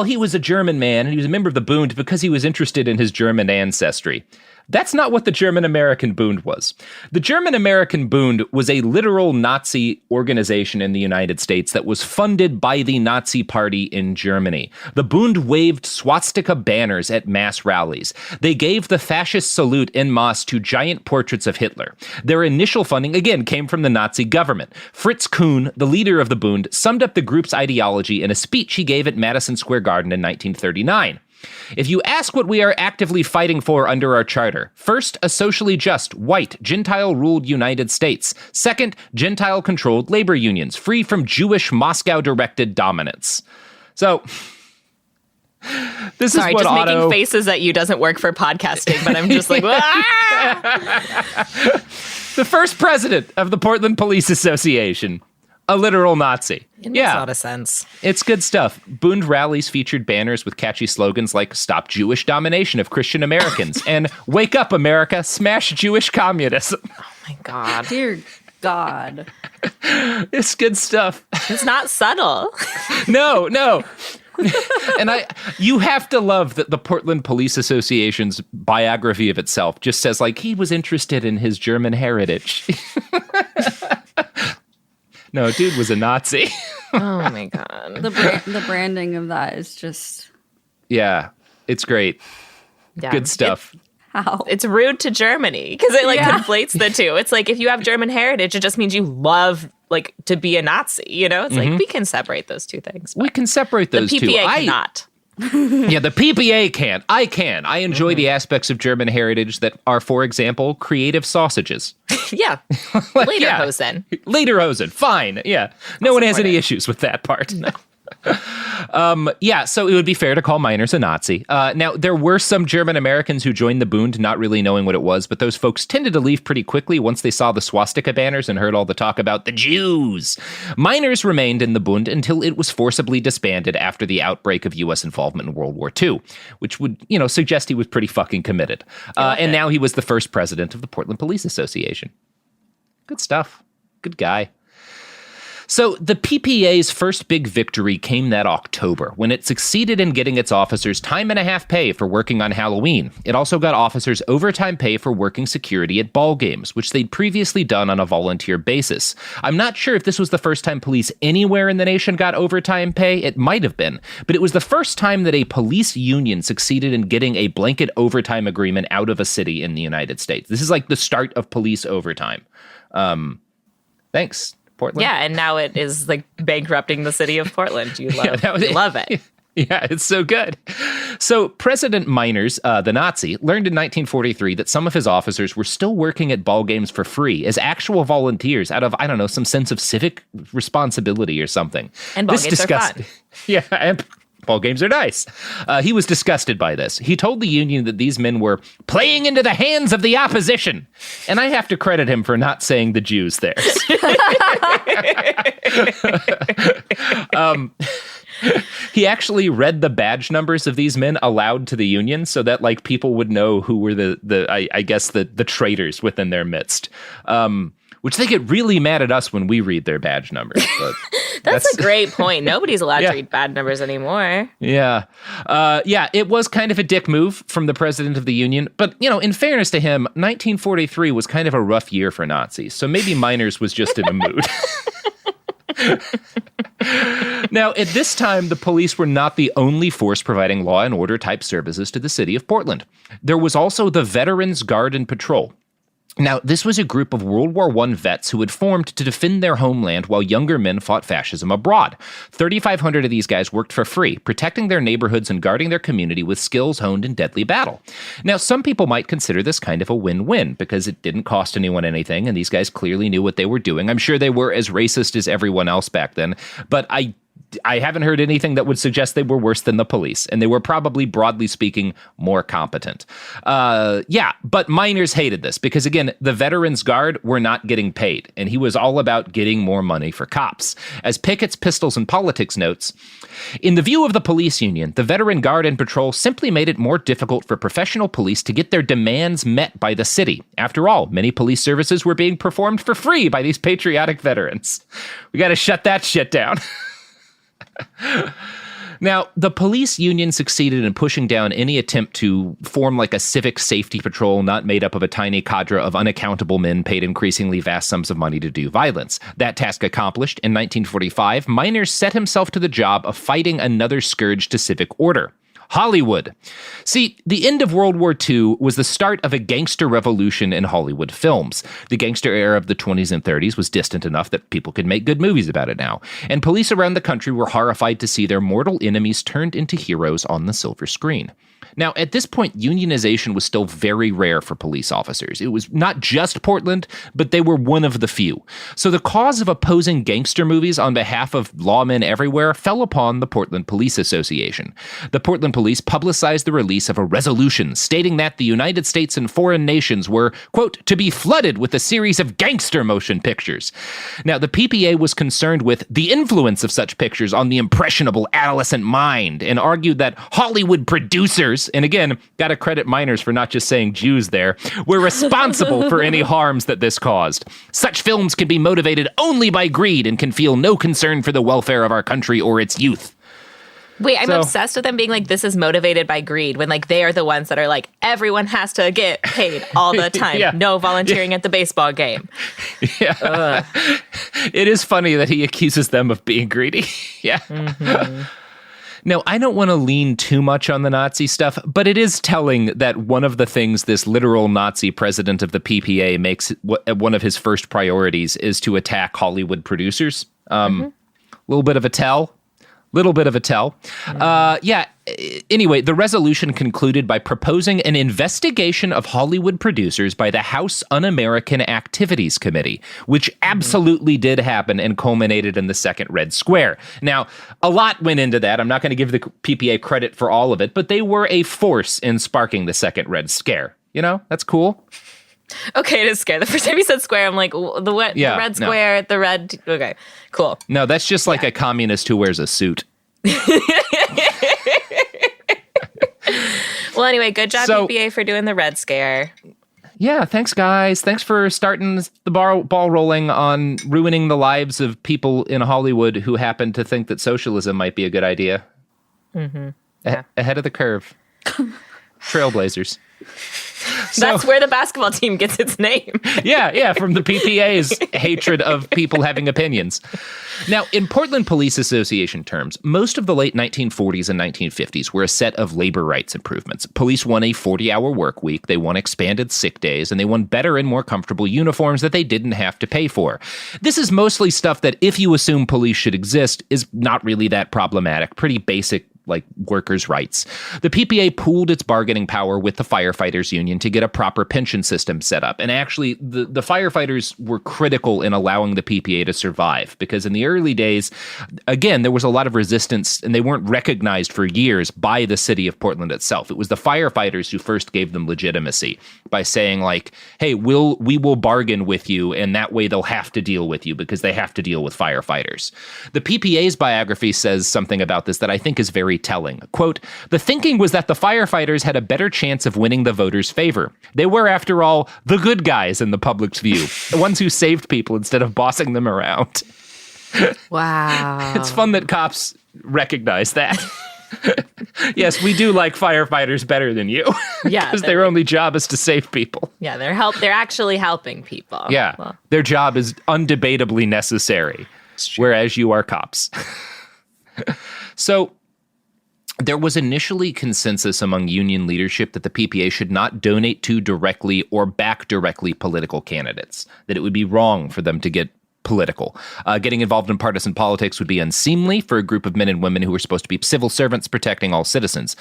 he was a German man and he was a member of the Bund because he was interested in his German ancestry. That's not what the German-American Bund was. The German-American Bund was a literal Nazi organization in the United States that was funded by the Nazi Party in Germany. The Bund waved swastika banners at mass rallies. They gave the fascist salute en masse to giant portraits of Hitler. Their initial funding, again, came from the Nazi government. Fritz Kuhn, the leader of the Bund, summed up the group's ideology in a speech he gave at Madison Square Garden in 1939. If you ask what we are actively fighting for under our charter, first, a socially just, white, Gentile-ruled United States. Second, Gentile-controlled labor unions, free from Jewish Moscow-directed dominance. So, this is what just making faces at you doesn't work for podcasting, but I'm just like, The first president of the Portland Police Association. A literal Nazi. It makes a lot of sense. It's good stuff. Bund rallies featured banners with catchy slogans like "Stop Jewish Domination of Christian Americans" and "Wake up, America, smash Jewish communism." Oh my God. Dear God. It's good stuff. It's not subtle. No. And you have to love that the Portland Police Association's biography of itself just says, like, he was interested in his German heritage. No, dude was a Nazi. Oh my God. The branding of that is just... Yeah, it's great. Yeah. Good stuff. How? It's rude to Germany because it conflates the two. It's like if you have German heritage, it just means you love to be a Nazi, you know? It's like we can separate those two things. We can separate those two. The PPA cannot. Yeah, the PPA can't. I can. I enjoy the aspects of German heritage that are, for example, creative sausages. Yeah. Lederhosen. Lederhosen. Fine. Yeah. No one has any issues with that part. No. So it would be fair to call Miners a Nazi. Now, there were some German Americans who joined the Bund not really knowing what it was, but those folks tended to leave pretty quickly once they saw the swastika banners and heard all the talk about the Jews. Miners remained in the Bund until it was forcibly disbanded after the outbreak of U.S. involvement in World War II, which would, suggest he was pretty fucking committed. And now he was the first president of the Portland Police Association. Good stuff. Good guy. So the PPA's first big victory came that October, when it succeeded in getting its officers time and a half pay for working on Halloween. It also got officers overtime pay for working security at ball games, which they'd previously done on a volunteer basis. I'm not sure if this was the first time police anywhere in the nation got overtime pay. It might have been, but it was the first time that a police union succeeded in getting a blanket overtime agreement out of a city in the United States. This is like the start of police overtime. Thanks. Portland. Yeah, and now it is like bankrupting the city of Portland. You love it. Yeah, it's so good. So President Miners, the Nazi, learned in 1943 that some of his officers were still working at ball games for free as actual volunteers out of, I don't know, some sense of civic responsibility or something. And ball games are fun. Yeah, and ball games are nice. He was disgusted by this. He told the union that these men were playing into the hands of the opposition. And I have to credit him for not saying the Jews there. He actually read the badge numbers of these men aloud to the union so that people would know who were the traitors within their midst. Which they get really mad at us when we read their badge numbers. But that's a great point. Nobody's allowed to read bad numbers anymore. Yeah. It was kind of a dick move from the president of the union. But, in fairness to him, 1943 was kind of a rough year for Nazis. So maybe Miners was just in a mood. Now, at this time, the police were not the only force providing law and order type services to the city of Portland. There was also the Veterans Guard and Patrol. Now, this was a group of World War I vets who had formed to defend their homeland while younger men fought fascism abroad. 3,500 of these guys worked for free, protecting their neighborhoods and guarding their community with skills honed in deadly battle. Now, some people might consider this kind of a win-win because it didn't cost anyone anything, and these guys clearly knew what they were doing. I'm sure they were as racist as everyone else back then, but I haven't heard anything that would suggest they were worse than the police, and they were probably, broadly speaking, more competent. But Miners hated this because, again, the Veterans Guard were not getting paid, and he was all about getting more money for cops. As Pickett's Pistols and Politics notes, in the view of the police union, the Veteran Guard and Patrol simply made it more difficult for professional police to get their demands met by the city. After all, many police services were being performed for free by these patriotic veterans. We got to shut that shit down. Now, the police union succeeded in pushing down any attempt to form like a civic safety patrol not made up of a tiny cadre of unaccountable men paid increasingly vast sums of money to do violence. That task accomplished, in 1945, Miners set himself to the job of fighting another scourge to civic order: Hollywood. See, the end of World War II was the start of a gangster revolution in Hollywood films. The gangster era of the 20s and 30s was distant enough that people could make good movies about it now, and police around the country were horrified to see their mortal enemies turned into heroes on the silver screen. Now, at this point, unionization was still very rare for police officers. It was not just Portland, but they were one of the few. So the cause of opposing gangster movies on behalf of lawmen everywhere fell upon the Portland Police Association. The Portland Police publicized the release of a resolution stating that the United States and foreign nations were, quote, to be flooded with a series of gangster motion pictures. Now, the PPA was concerned with the influence of such pictures on the impressionable adolescent mind and argued that Hollywood producers, and again, gotta credit Miners for not just saying Jews there, were responsible for any harms that this caused. Such films can be motivated only by greed and can feel no concern for the welfare of our country or its youth. Wait, I'm obsessed with them being like, this is motivated by greed, when like they are the ones that are like, everyone has to get paid all the time. Yeah. No volunteering at the baseball game. Yeah. It is funny that he accuses them of being greedy. Yeah. Mm-hmm. Now, I don't want to lean too much on the Nazi stuff, but it is telling that one of the things this literal Nazi president of the PPA makes one of his first priorities is to attack Hollywood producers. Little bit of a tell. Anyway, the resolution concluded by proposing an investigation of Hollywood producers by the House Un-American Activities Committee, which absolutely did happen and culminated in the Second Red Square. Now, a lot went into that. I'm not going to give the PPA credit for all of it, but they were a force in sparking the Second Red Scare. You know, that's cool. Okay, it is scary. The first time you said square, I'm like, the red square, the red. Okay, cool. No, that's just like a communist who wears a suit. Well, anyway, good job, PPA, for doing the red scare. Yeah, thanks, guys. Thanks for starting the ball rolling on ruining the lives of people in Hollywood who happen to think that socialism might be a good idea. Mm-hmm. Yeah. Ahead of the curve. Trailblazers. That's where the basketball team gets its name. Yeah, from the PPA's hatred of people having opinions. Now, in Portland Police Association terms, most of the late 1940s and 1950s were a set of labor rights improvements. Police won a 40-hour work week, they won expanded sick days, and they won better and more comfortable uniforms that they didn't have to pay for. This is mostly stuff that, if you assume police should exist, is not really that problematic, pretty basic like workers' rights. The PPA pooled its bargaining power with the firefighters union to get a proper pension system set up. And actually, the firefighters were critical in allowing the PPA to survive, because in the early days, again, there was a lot of resistance and they weren't recognized for years by the city of Portland itself. It was the firefighters who first gave them legitimacy by saying like, hey, we will bargain with you, and that way they'll have to deal with you because they have to deal with firefighters. The PPA's biography says something about this that I think is very telling. Quote, the thinking was that the firefighters had a better chance of winning the voters' favor. They were, after all, the good guys in the public's view, the ones who saved people instead of bossing them around. Wow. It's fun that cops recognize that. Yes, we do like firefighters better than you. Yeah. Because their only job is to save people. Yeah, they're actually helping people. Yeah. Well. Their job is undebatably necessary, whereas you are cops. So, there was initially consensus among union leadership that the PPA should not donate to directly or back directly political candidates, that it would be wrong for them to get political. Getting involved in partisan politics would be unseemly for a group of men and women who were supposed to be civil servants protecting all citizens.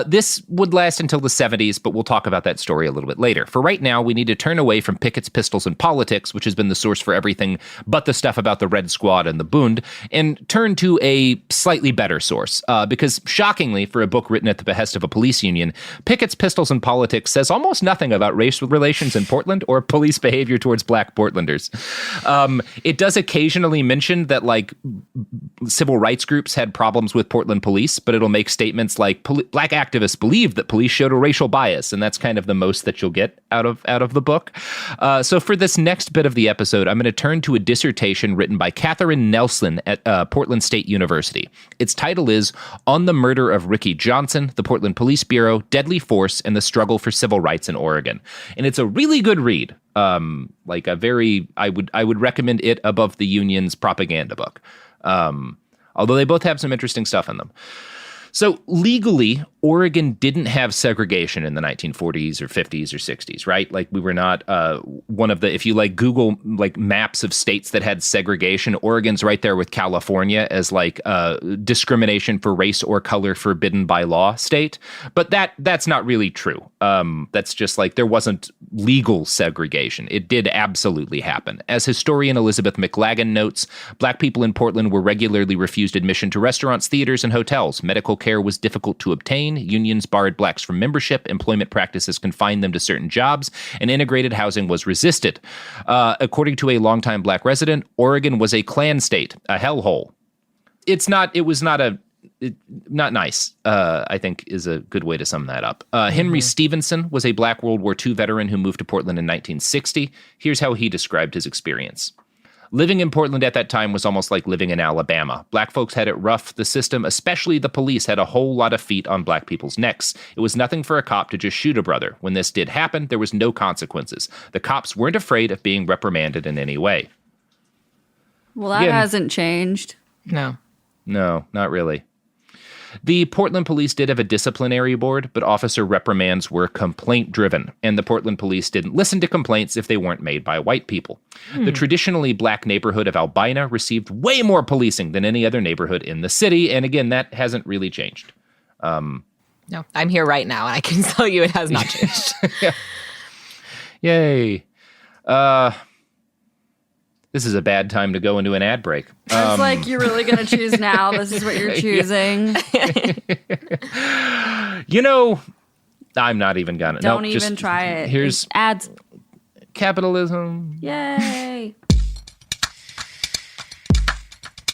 This would last until the 70s, but we'll talk about that story a little bit later. For right now, we need to turn away from Pickett's Pistols and Politics, which has been the source for everything but the stuff about the Red Squad and the Bund, and turn to a slightly better source. Because shockingly, for a book written at the behest of a police union, Pickett's Pistols and Politics says almost nothing about race relations in Portland or police behavior towards black Portlanders. It does occasionally mention that like civil rights groups had problems with Portland police, but it'll make statements like black activists believe that police showed a racial bias, and that's kind of the most that you'll get out of the book. So for this next bit of the episode, I'm going to turn to a dissertation written by Catherine Nelson at Portland State University. Its title is On the Murder of Ricky Johnson, the Portland Police Bureau, Deadly Force, and the Struggle for Civil Rights in Oregon. And it's a really good read. I would recommend it above the Union's propaganda book. Although they both have some interesting stuff in them. So legally, Oregon didn't have segregation in the 1940s or 50s or 60s, right? Like we were not one of the, if you like Google like maps of states that had segregation, Oregon's right there with California as like discrimination for race or color forbidden by law state. But that's not really true. That's just like there wasn't legal segregation. It did absolutely happen. As historian Elizabeth McLagan notes, Black people in Portland were regularly refused admission to restaurants, theaters, and hotels. Medical care was difficult to obtain. Unions barred Blacks from membership. Employment practices confined them to certain jobs, and integrated housing was resisted. According to a longtime Black resident, Oregon was a Klan state, a hellhole. Not nice, I think is a good way to sum that up. Henry Stevenson was a Black World War II veteran who moved to Portland in 1960. Here's how he described his experience. Living in Portland at that time was almost like living in Alabama. Black folks had it rough. The system, especially the police, had a whole lot of feet on Black people's necks. It was nothing for a cop to just shoot a brother. When this did happen, there was no consequences. The cops weren't afraid of being reprimanded in any way. Well, that hasn't changed. No, not really. The Portland police did have a disciplinary board, but officer reprimands were complaint-driven, and the Portland police didn't listen to complaints if they weren't made by white people. The traditionally Black neighborhood of Albina received way more policing than any other neighborhood in the city, and again, that hasn't really changed. No, I'm here right now, and I can tell you it has not changed. Yay. This is a bad time to go into an ad break. It's like, you're really going to choose now? This is what you're choosing? I'm not even going to. Don't even try it. Here's ads. Capitalism. Yay.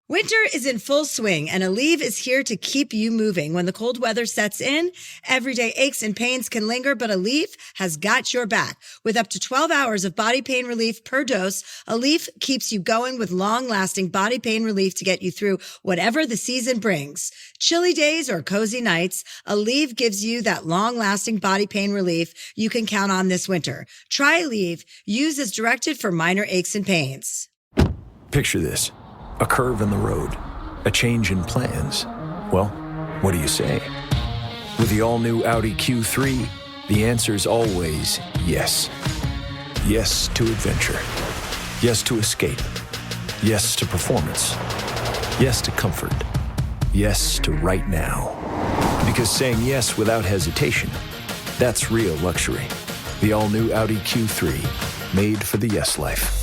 Winter is in full swing, and Aleve is here to keep you moving. When the cold weather sets in, everyday aches and pains can linger, but Aleve has got your back. With up to 12 hours of body pain relief per dose, Aleve keeps you going with long-lasting body pain relief to get you through whatever the season brings. Chilly days or cozy nights, Aleve gives you that long-lasting body pain relief you can count on this winter. Try Aleve. Use as directed for minor aches and pains. Picture this. A curve in the road, a change in plans. Well, what do you say? With the all-new Audi Q3, the answer's always yes. Yes to adventure. Yes to escape. Yes to performance. Yes to comfort. Yes to right now. Because saying yes without hesitation, that's real luxury. The all-new Audi Q3, made for the yes life.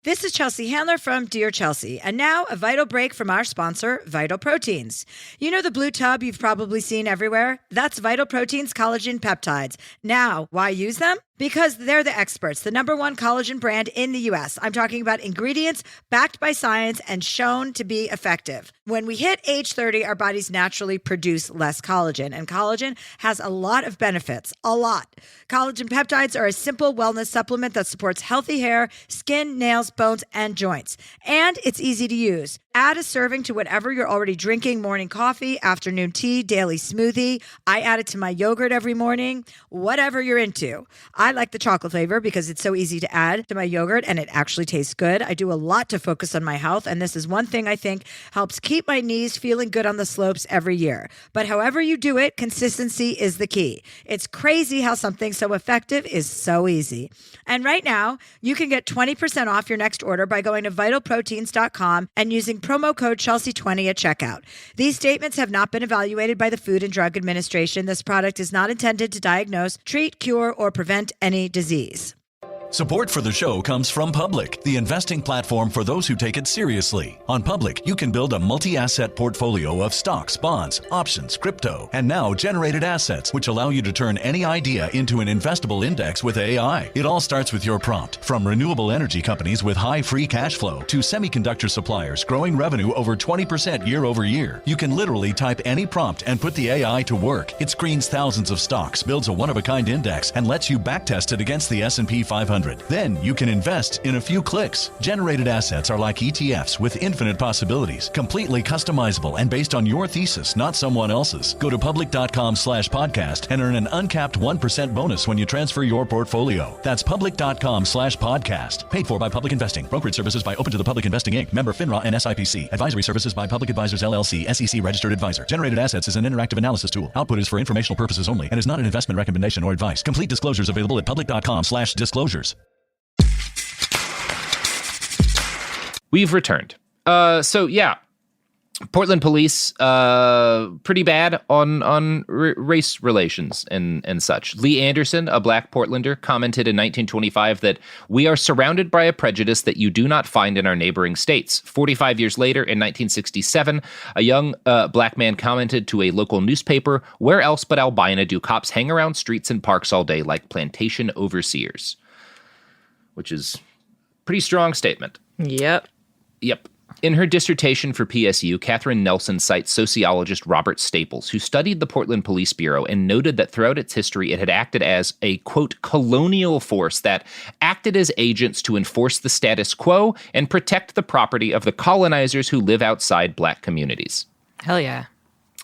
This is Chelsea Handler from Dear Chelsea, and now a vital break from our sponsor, Vital Proteins. You know the blue tub you've probably seen everywhere? That's Vital Proteins collagen peptides. Now, why use them? Because they're the experts, the #1 collagen brand in the U.S. I'm talking about ingredients backed by science and shown to be effective. When we hit age 30, our bodies naturally produce less collagen, and collagen has a lot of benefits, a lot. Collagen peptides are a simple wellness supplement that supports healthy hair, skin, nails, bones, and joints. And it's easy to use. Add a serving to whatever you're already drinking, morning coffee, afternoon tea, daily smoothie. I add it to my yogurt every morning, whatever you're into. I like the chocolate flavor because it's so easy to add to my yogurt and it actually tastes good. I do a lot to focus on my health, and this is one thing I think helps keep my knees feeling good on the slopes every year. But however you do it, consistency is the key. It's crazy how something so effective is so easy. And right now, you can get 20% off your next order by going to vitalproteins.com and using promo code Chelsea20 at checkout. These statements have not been evaluated by the Food and Drug Administration. This product is not intended to diagnose, treat, cure, or prevent any disease. Support for the show comes from Public, the investing platform for those who take it seriously. On Public, you can build a multi-asset portfolio of stocks, bonds, options, crypto, and now generated assets, which allow you to turn any idea into an investable index with AI. It all starts with your prompt. From renewable energy companies with high free cash flow to semiconductor suppliers growing revenue over 20% year over year, you can literally type any prompt and put the AI to work. It screens thousands of stocks, builds a one-of-a-kind index, and lets you backtest it against the S&P 500. Then you can invest in a few clicks. Generated assets are like ETFs with infinite possibilities, completely customizable and based on your thesis, not someone else's. Go to public.com/podcast and earn an uncapped 1% bonus when you transfer your portfolio. That's public.com/podcast. Paid for by Public Investing. Brokerage services by Open to the Public Investing Inc. Member FINRA and SIPC. Advisory services by Public Advisors LLC, SEC registered advisor. Generated assets is an interactive analysis tool. Output is for informational purposes only and is not an investment recommendation or advice. Complete disclosures available at public.com/disclosures. We've returned. Portland police, pretty bad on race relations and such. Lee Anderson, a black Portlander, commented in 1925 that we are surrounded by a prejudice that you do not find in our neighboring states. 45 years later, in 1967, a young black man commented to a local newspaper, "Where else but Albina do cops hang around streets and parks all day like plantation overseers?" Which is a pretty strong statement. Yep. In her dissertation for PSU, Catherine Nelson cites sociologist Robert Staples, who studied the Portland Police Bureau and noted that throughout its history, it had acted as a, quote, colonial force that acted as agents to enforce the status quo and protect the property of the colonizers who live outside black communities. Hell yeah.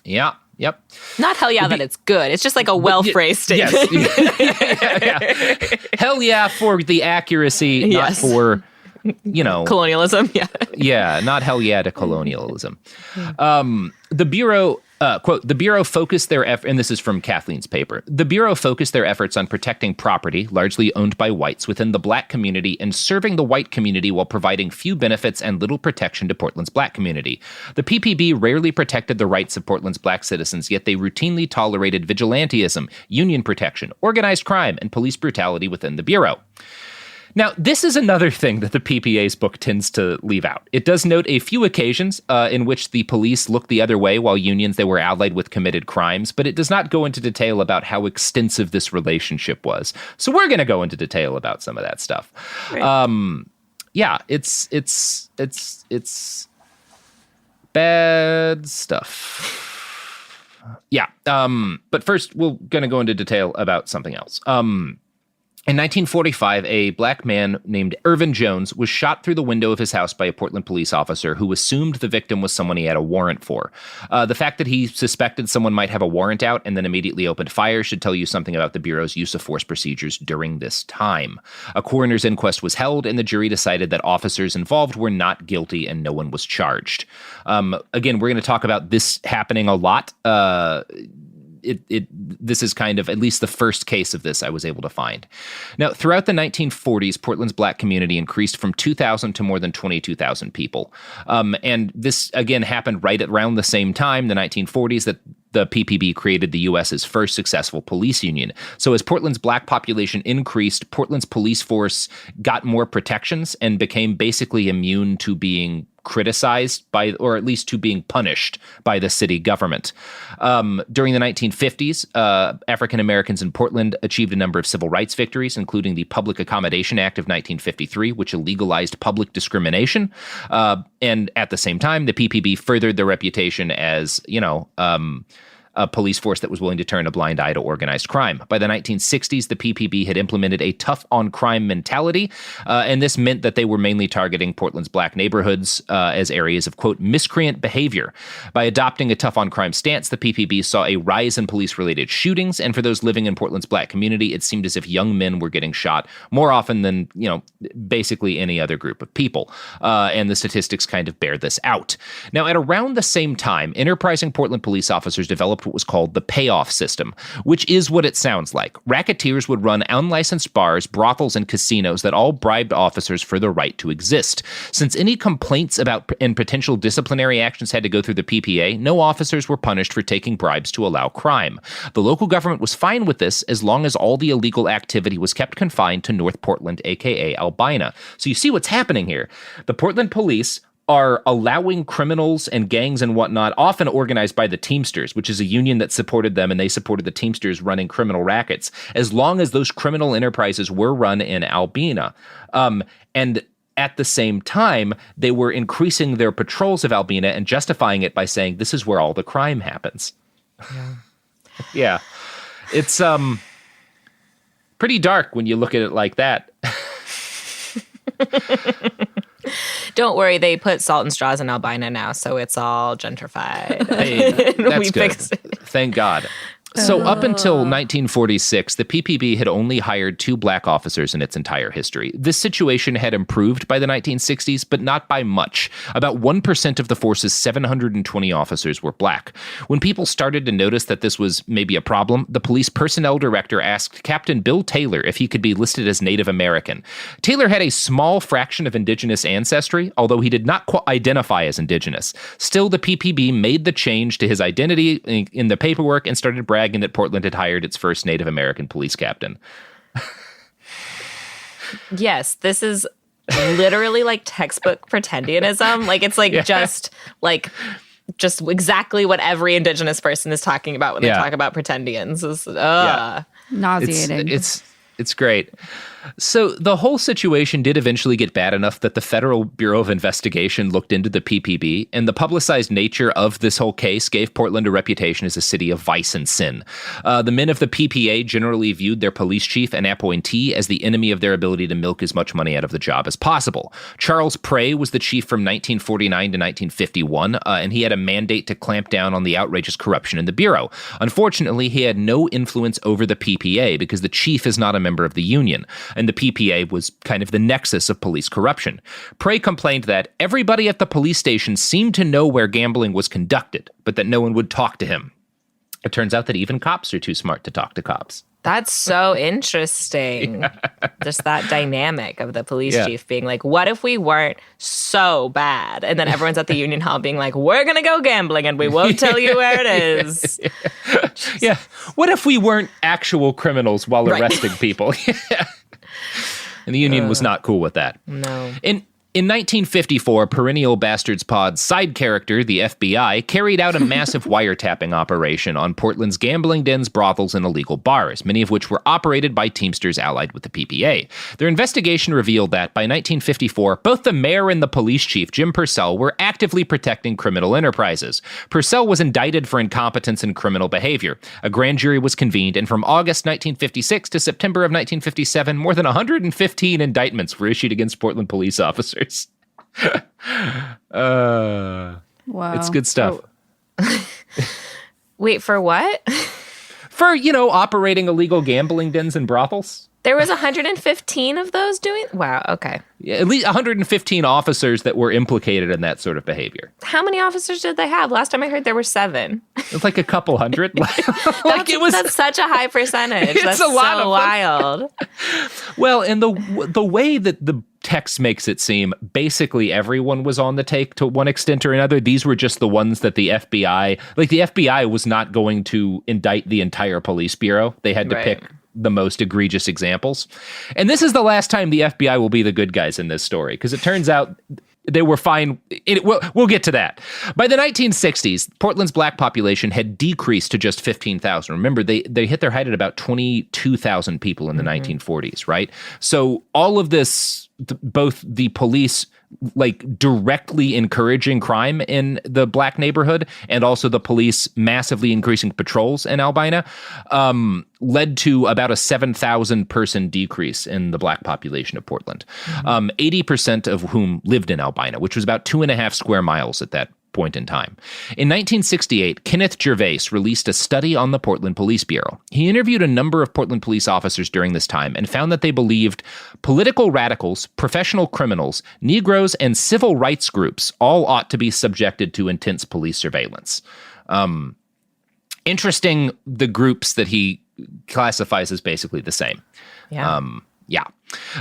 Yeah. Yep. Not hell yeah that it's good. It's just like a well-phrased statement. Yes. Hell yeah for the accuracy, not for... colonialism. Yeah, not hell yeah to colonialism. The Bureau, quote, the Bureau focused their efforts, and this is from Kathleen's paper, the Bureau focused their efforts on protecting property, largely owned by whites, within the black community and serving the white community while providing few benefits and little protection to Portland's black community. The PPB rarely protected the rights of Portland's black citizens, yet they routinely tolerated vigilantism, union protection, organized crime, and police brutality within the Bureau. Now, this is another thing that the PPA's book tends to leave out. It does note a few occasions in which the police looked the other way while unions that were allied with committed crimes, but it does not go into detail about how extensive this relationship was. So we're going to go into detail about some of that stuff. Right. It's bad stuff. But first, we're going to go into detail about something else. In 1945, a black man named Irvin Jones was shot through the window of his house by a Portland police officer who assumed the victim was someone he had a warrant for. The fact that he suspected someone might have a warrant out and then immediately opened fire should tell you something about the Bureau's use of force procedures during this time. A coroner's inquest was held, and the jury decided that officers involved were not guilty and no one was charged. Again, we're going to talk about this happening a lot. This is kind of at least the first case of this I was able to find. Now, throughout the 1940s, Portland's black community increased from 2,000 to more than 22,000 people. And this, again, happened right around the same time, the 1940s, that the PPB created the U.S.'s first successful police union. So as Portland's black population increased, Portland's police force got more protections and became basically immune to being criticized by, or at least to being punished by the city government. During the 1950s, African Americans in Portland achieved a number of civil rights victories, including the Public Accommodation Act of 1953, which legalized public discrimination. And at the same time, the PPB furthered their reputation as, a police force that was willing to turn a blind eye to organized crime. By the 1960s, the PPB had implemented a tough-on-crime mentality, and this meant that they were mainly targeting Portland's black neighborhoods as areas of, quote, miscreant behavior. By adopting a tough-on-crime stance, the PPB saw a rise in police-related shootings, and for those living in Portland's black community, it seemed as if young men were getting shot more often than, basically any other group of people. And the statistics kind of bear this out. Now, at around the same time, enterprising Portland police officers developed what was called the payoff system, which is what it sounds like. Racketeers would run unlicensed bars, brothels, and casinos that all bribed officers for the right to exist. Since any complaints about and potential disciplinary actions had to go through the PPA, no officers were punished for taking bribes to allow crime. The local government was fine with this as long as all the illegal activity was kept confined to North Portland, aka Albina. So you see what's happening here. The Portland police are allowing criminals and gangs and whatnot, often organized by the Teamsters, which is a union that supported them, and they supported the Teamsters running criminal rackets, as long as those criminal enterprises were run in Albina. And at the same time, they were increasing their patrols of Albina and justifying it by saying, this is where all the crime happens. Yeah. It's pretty dark when you look at it like that. Don't worry, they put salt and straws in Albina now, so it's all gentrified. Hey, that's good. Thank God. So up until 1946, the PPB had only hired 2 black officers in its entire history. This situation had improved by the 1960s, but not by much. About 1% of the force's 720 officers were black. When people started to notice that this was maybe a problem, the police personnel director asked Captain Bill Taylor if he could be listed as Native American. Taylor had a small fraction of indigenous ancestry, although he did not identify as indigenous. Still, the PPB made the change to his identity in the paperwork and started bragging that Portland had hired its first Native American police captain. Yes, this is literally like textbook pretendianism. Like it's like just exactly what every indigenous person is talking about when they talk about pretendians. Nauseating. It's great. So the whole situation did eventually get bad enough that the Federal Bureau of Investigation looked into the PPB, and the publicized nature of this whole case gave Portland a reputation as a city of vice and sin. The men of the PPA generally viewed their police chief and appointee as the enemy of their ability to milk as much money out of the job as possible. Charles Prey was the chief from 1949 to 1951, and he had a mandate to clamp down on the outrageous corruption in the Bureau. Unfortunately, he had no influence over the PPA because the chief is not a member of the union, and the PPA was kind of the nexus of police corruption. Prey complained that everybody at the police station seemed to know where gambling was conducted, but that no one would talk to him. It turns out that even cops are too smart to talk to cops. That's so interesting. Just that dynamic of the police chief being like, what if we weren't so bad? And then everyone's at the union hall being like, we're going to go gambling and we won't tell you where it is. Yeah. What if we weren't actual criminals while arresting people? And the union was not cool with that. No. In 1954, Perennial Bastards Pod's side character, the FBI, carried out a massive wiretapping operation on Portland's gambling dens, brothels, and illegal bars, many of which were operated by Teamsters allied with the PPA. Their investigation revealed that, by 1954, both the mayor and the police chief, Jim Purcell, were actively protecting criminal enterprises. Purcell was indicted for incompetence and criminal behavior. A grand jury was convened, and from August 1956 to September of 1957, more than 115 indictments were issued against Portland police officers. Wow. It's good stuff. Wait, for what? For, operating illegal gambling dens and brothels. There was 115 of those doing? Wow, okay. Yeah, at least 115 officers that were implicated in that sort of behavior. How many officers did they have? Last time I heard there were 7. It's like a couple hundred. That's such a high percentage. That's a lot so wild. Well, and the way that the text makes it seem, basically everyone was on the take to one extent or another. These were just the ones that the FBI was not going to indict the entire police bureau. They had to pick the most egregious examples. And this is the last time the FBI will be the good guys in this story, because it turns out they were fine. We'll get to that. By the 1960s, Portland's black population had decreased to just 15,000. Remember, they hit their height at about 22,000 people in the 1940s, right? So all of this, both the police directly encouraging crime in the black neighborhood and also the police massively increasing patrols in Albina, led to about a 7,000 person decrease in the black population of Portland. 80% of whom lived in Albina, which was about 2.5 square miles at that point in time. In 1968, Kenneth Gervais released a study on the Portland Police Bureau. He interviewed a number of Portland police officers during this time and found that they believed political radicals, professional criminals, Negroes, and civil rights groups all ought to be subjected to intense police surveillance. Interesting, the groups that he classifies as basically the same. Yeah.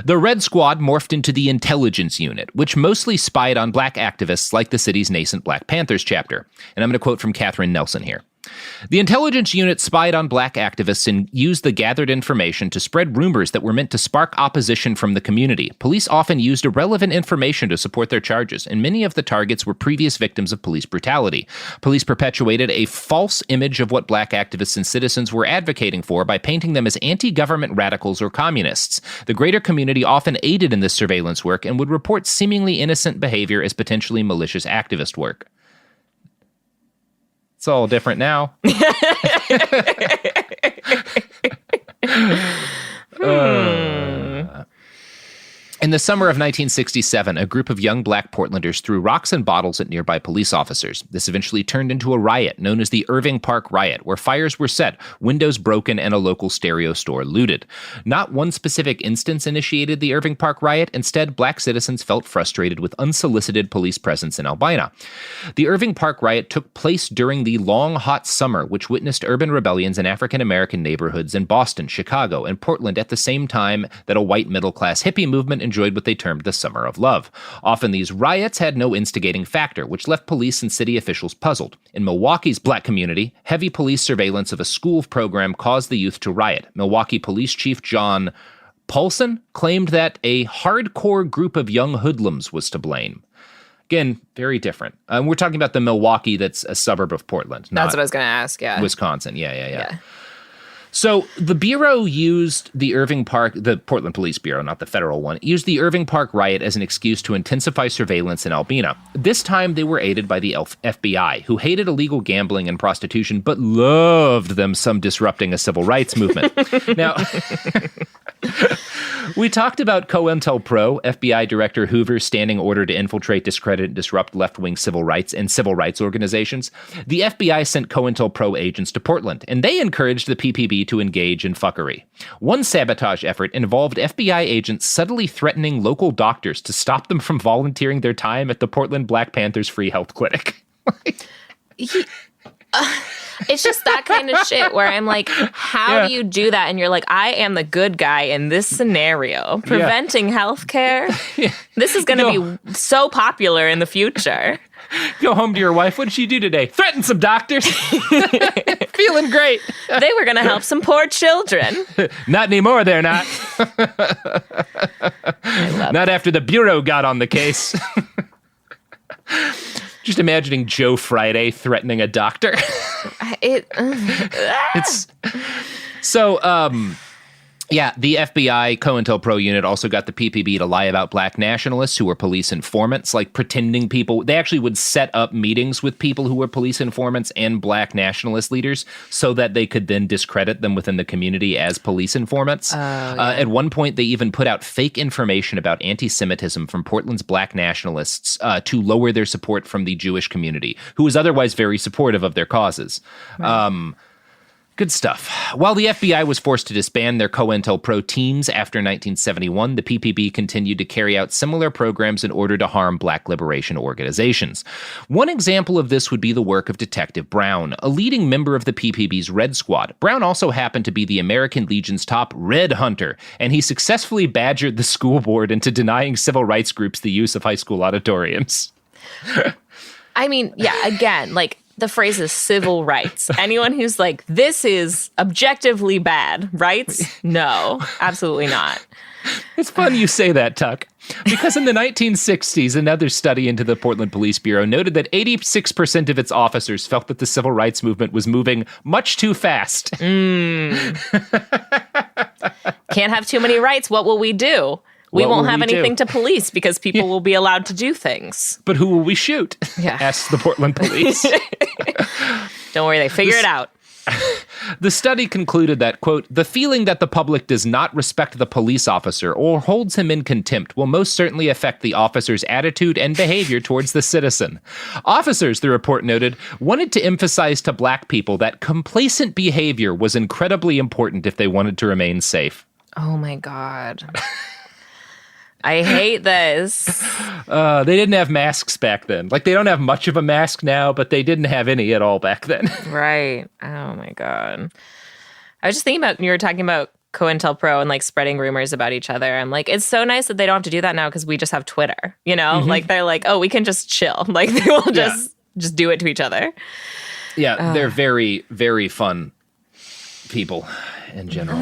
The Red Squad morphed into the Intelligence Unit, which mostly spied on black activists like the city's nascent Black Panthers chapter. And I'm going to quote from Catherine Nelson here. The intelligence unit spied on black activists and used the gathered information to spread rumors that were meant to spark opposition from the community. Police often used irrelevant information to support their charges, and many of the targets were previous victims of police brutality. Police perpetuated a false image of what black activists and citizens were advocating for by painting them as anti-government radicals or communists. The greater community often aided in this surveillance work and would report seemingly innocent behavior as potentially malicious activist work. It's all different now. In the summer of 1967, a group of young black Portlanders threw rocks and bottles at nearby police officers. This eventually turned into a riot known as the Irving Park Riot, where fires were set, windows broken, and a local stereo store looted. Not one specific instance initiated the Irving Park Riot. Instead, black citizens felt frustrated with unsolicited police presence in Albina. The Irving Park Riot took place during the long, hot summer, which witnessed urban rebellions in African-American neighborhoods in Boston, Chicago, and Portland at the same time that a white middle-class hippie movement enjoyed what they termed the Summer of Love. Often these riots had no instigating factor, which left police and city officials puzzled. In Milwaukee's black community, heavy police surveillance of a school program caused the youth to riot. Milwaukee Police Chief John Paulson claimed that a hardcore group of young hoodlums was to blame. Again, very different. We're talking about the Milwaukee that's a suburb of Portland. That's what I was going to ask, yeah. Wisconsin, yeah. So the Bureau used the Irving Park, the Portland Police Bureau, not the federal one, used the Irving Park riot as an excuse to intensify surveillance in Albina. This time they were aided by the FBI, who hated illegal gambling and prostitution, but loved them some disrupting a civil rights movement. Now, we talked about COINTELPRO, FBI Director Hoover's standing order to infiltrate, discredit, and disrupt left-wing civil rights and civil rights organizations. The FBI sent COINTELPRO agents to Portland, and they encouraged the PPB to engage in fuckery. One sabotage effort involved FBI agents subtly threatening local doctors to stop them from volunteering their time at the Portland Black Panthers Free Health Clinic. It's just that kind of shit where I'm like, how do you do that? And you're like, I am the good guy in this scenario, preventing healthcare. This is going to be so popular in the future. Go home to your wife. What did she do today? Threaten some doctors. Feeling great. They were going to help some poor children. Not anymore, they're not. Not after the Bureau got on the case. Just imagining Joe Friday threatening a doctor. It's so. The FBI COINTELPRO unit also got the PPB to lie about black nationalists who were police informants, like pretending people. They actually would set up meetings with people who were police informants and black nationalist leaders so that they could then discredit them within the community as police informants. At one point, they even put out fake information about anti-Semitism from Portland's black nationalists to lower their support from the Jewish community, who was otherwise very supportive of their causes. Right. Good stuff. While the FBI was forced to disband their COINTELPRO teams after 1971, the PPB continued to carry out similar programs in order to harm black liberation organizations. One example of this would be the work of Detective Brown, a leading member of the PPB's Red Squad. Brown also happened to be the American Legion's top Red Hunter, and he successfully badgered the school board into denying civil rights groups the use of high school auditoriums. I mean, again, like, the phrase is civil rights. Anyone who's like, this is objectively bad, rights? No, absolutely not. It's funny you say that, Tuck, because in the 1960s, another study into the Portland Police Bureau noted that 86% of its officers felt that the civil rights movement was moving much too fast. Can't have too many rights. What will we do? We won't have anything to police because people will be allowed to do things. But who will we shoot? Asks the Portland police. Don't worry, they figure it out. The study concluded that, quote, the feeling that the public does not respect the police officer or holds him in contempt will most certainly affect the officer's attitude and behavior towards the citizen. Officers, the report noted, wanted to emphasize to black people that complacent behavior was incredibly important if they wanted to remain safe. Oh my God. I hate this. They didn't have masks back then. Like, they don't have much of a mask now, but they didn't have any at all back then. Right. Oh, my God. I was just thinking about, you were talking about COINTELPRO and like spreading rumors about each other. I'm like, it's so nice that they don't have to do that now because we just have Twitter, you know? Like, they're like, oh, we can just chill. Like, they will just do it to each other. Yeah, they're very, very fun people in general.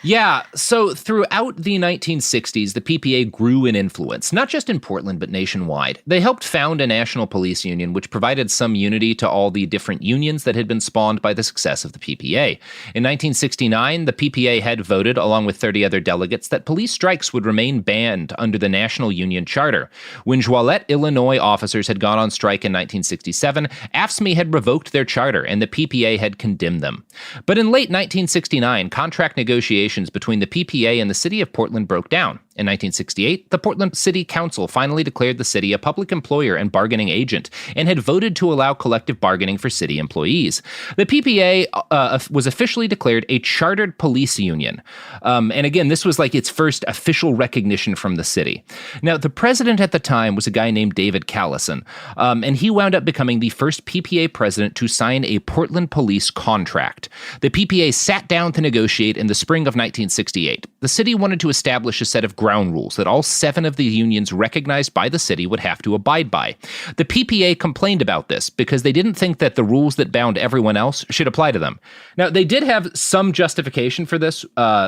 Yeah, so throughout the 1960s, the PPA grew in influence, not just in Portland, but nationwide. They helped found a national police union, which provided some unity to all the different unions that had been spawned by the success of the PPA. In 1969, the PPA had voted, along with 30 other delegates, that police strikes would remain banned under the National Union Charter. When Joliet, Illinois officers had gone on strike in 1967, AFSCME had revoked their charter, and the PPA had condemned them. But in late 1969, contract negotiations between the PPA and the city of Portland broke down. In 1968, the Portland City Council finally declared the city a public employer and bargaining agent and had voted to allow collective bargaining for city employees. The PPA was officially declared a chartered police union. And again, this was like its first official recognition from the city. Now, the president at the time was a guy named David Callison, and he wound up becoming the first PPA president to sign a Portland police contract. The PPA sat down to negotiate in the spring of 1968. The city wanted to establish a set of ground rules that all 7 of the unions recognized by the city would have to abide by. The PPA complained about this because they didn't think that the rules that bound everyone else should apply to them. Now, they did have some justification for this,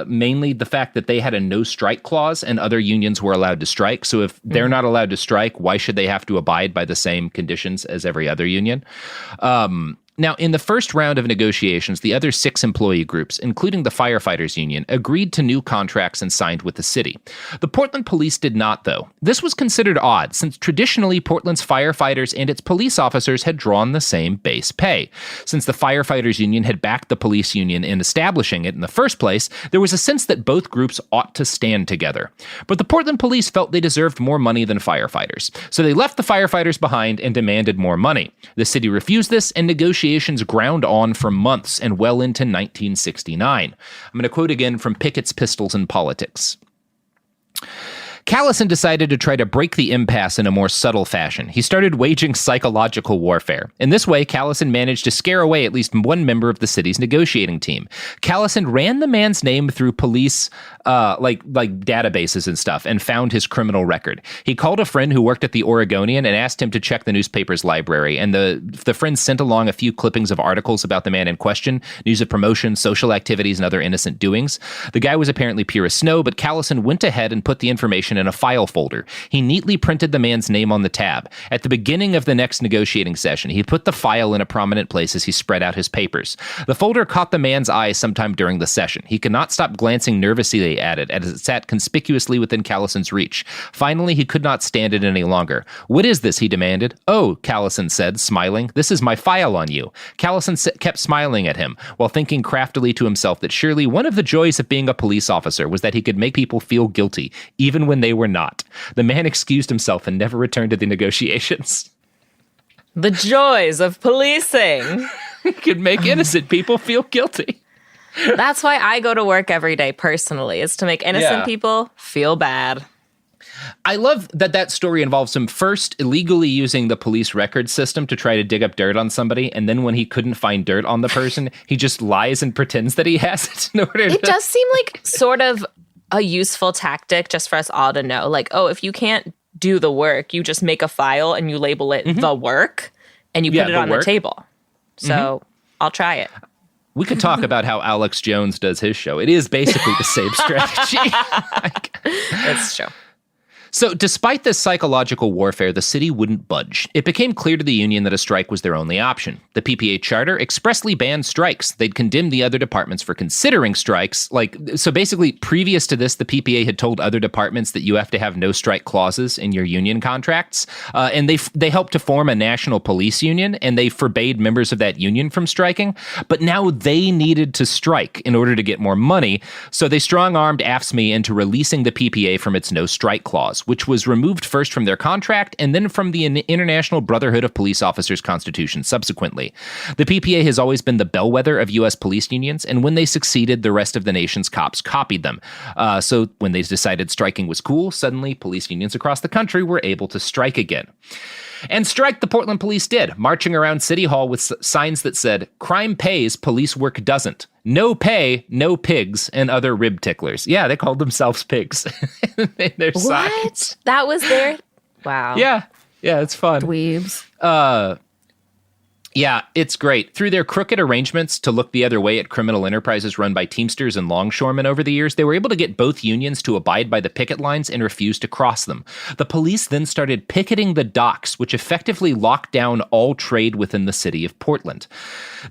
mainly the fact that they had a no-strike clause and other unions were allowed to strike. So if they're not allowed to strike, why should they have to abide by the same conditions as every other union? Now, in the first round of negotiations, the other 6 employee groups, including the firefighters union, agreed to new contracts and signed with the city. The Portland police did not, though. This was considered odd, since traditionally Portland's firefighters and its police officers had drawn the same base pay. Since the firefighters union had backed the police union in establishing it in the first place, there was a sense that both groups ought to stand together. But the Portland police felt they deserved more money than firefighters, so they left the firefighters behind and demanded more money. The city refused this, and negotiations ground on for months and well into 1969. I'm going to quote again from Pickett's Pistols and Politics. Callison decided to try to break the impasse in a more subtle fashion. He started waging psychological warfare. In this way, Callison managed to scare away at least one member of the city's negotiating team. Callison ran the man's name through police like databases and stuff and found his criminal record. He called a friend who worked at the Oregonian and asked him to check the newspaper's library, and the friend sent along a few clippings of articles about the man in question, news of promotion, social activities, and other innocent doings. The guy was apparently pure as snow, but Callison went ahead and put the information in a file folder. He neatly printed the man's name on the tab. At the beginning of the next negotiating session, he put the file in a prominent place as he spread out his papers. The folder caught the man's eye sometime during the session. He could not stop glancing nervously at it as it sat conspicuously within Callison's reach. Finally, he could not stand it any longer. "What is this?" he demanded. "Oh," Callison said, smiling, "this is my file on you." Callison kept smiling at him, while thinking craftily to himself that surely one of the joys of being a police officer was that he could make people feel guilty, even when they were not. The man excused himself and never returned to the negotiations. The joys of policing. He could make innocent people feel guilty. That's why I go to work every day personally, is to make innocent people feel bad. I love that story involves him first illegally using the police record system to try to dig up dirt on somebody, and then when he couldn't find dirt on the person, he just lies and pretends that he has it in order to... It does seem like sort of a useful tactic just for us all to know. Like, oh, if you can't do the work, you just make a file and you label it the work, and you put it on the table. So I'll try it. We could talk about how Alex Jones does his show. It is basically the same strategy. It's true. So despite this psychological warfare, the city wouldn't budge. It became clear to the union that a strike was their only option. The PPA charter expressly banned strikes. They'd condemned the other departments for considering strikes. So basically, previous to this, the PPA had told other departments that you have to have no strike clauses in your union contracts. And they helped to form a national police union, and they forbade members of that union from striking. But now they needed to strike in order to get more money. So they strong-armed AFSCME into releasing the PPA from its no strike clause, Patrols, which was removed first from their contract and then from the International Brotherhood of Police Officers Constitution subsequently. The PPA has always been the bellwether of U.S. police unions, and when they succeeded, the rest of the nation's cops copied them. So when they decided striking was cool, suddenly police unions across the country were able to strike again. And strike the Portland police did, marching around City Hall with signs that said, "Crime pays, police work doesn't. No pay, no pigs, and other rib ticklers." Yeah, they called themselves pigs. Their signs. That was their... Wow. Yeah, it's fun. Dweebs. Yeah, it's great. Through their crooked arrangements to look the other way at criminal enterprises run by Teamsters and longshoremen over the years, they were able to get both unions to abide by the picket lines and refuse to cross them. The police then started picketing the docks, which effectively locked down all trade within the city of Portland.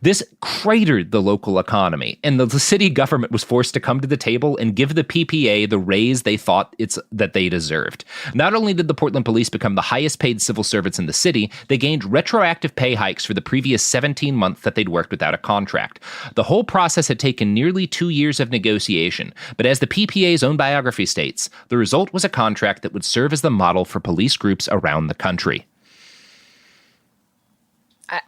This cratered the local economy, and the city government was forced to come to the table and give the PPA the raise they thought that they deserved. Not only did the Portland police become the highest paid civil servants in the city, they gained retroactive pay hikes for the previous 17 months that they'd worked without a contract. The whole process had taken nearly 2 years of negotiation, but as the PPA's own biography states, the result was a contract that would serve as the model for police groups around the country.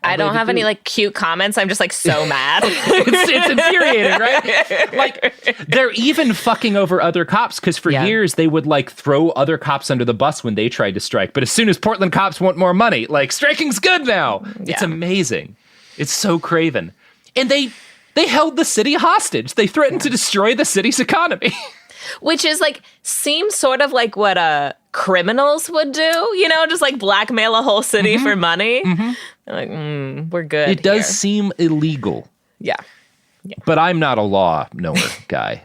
I don't have any cute comments. I'm just so mad. It's infuriating, right? Like, they're even fucking over other cops because for years they would throw other cops under the bus when they tried to strike. But as soon as Portland cops want more money, striking's good now. Yeah. It's amazing. It's so craven. And they held the city hostage. They threatened to destroy the city's economy. Which is seems sort of like what criminals would do, just blackmail a whole city for money. Mm-hmm. We're good. It does seem illegal. Yeah. But I'm not a law knower guy.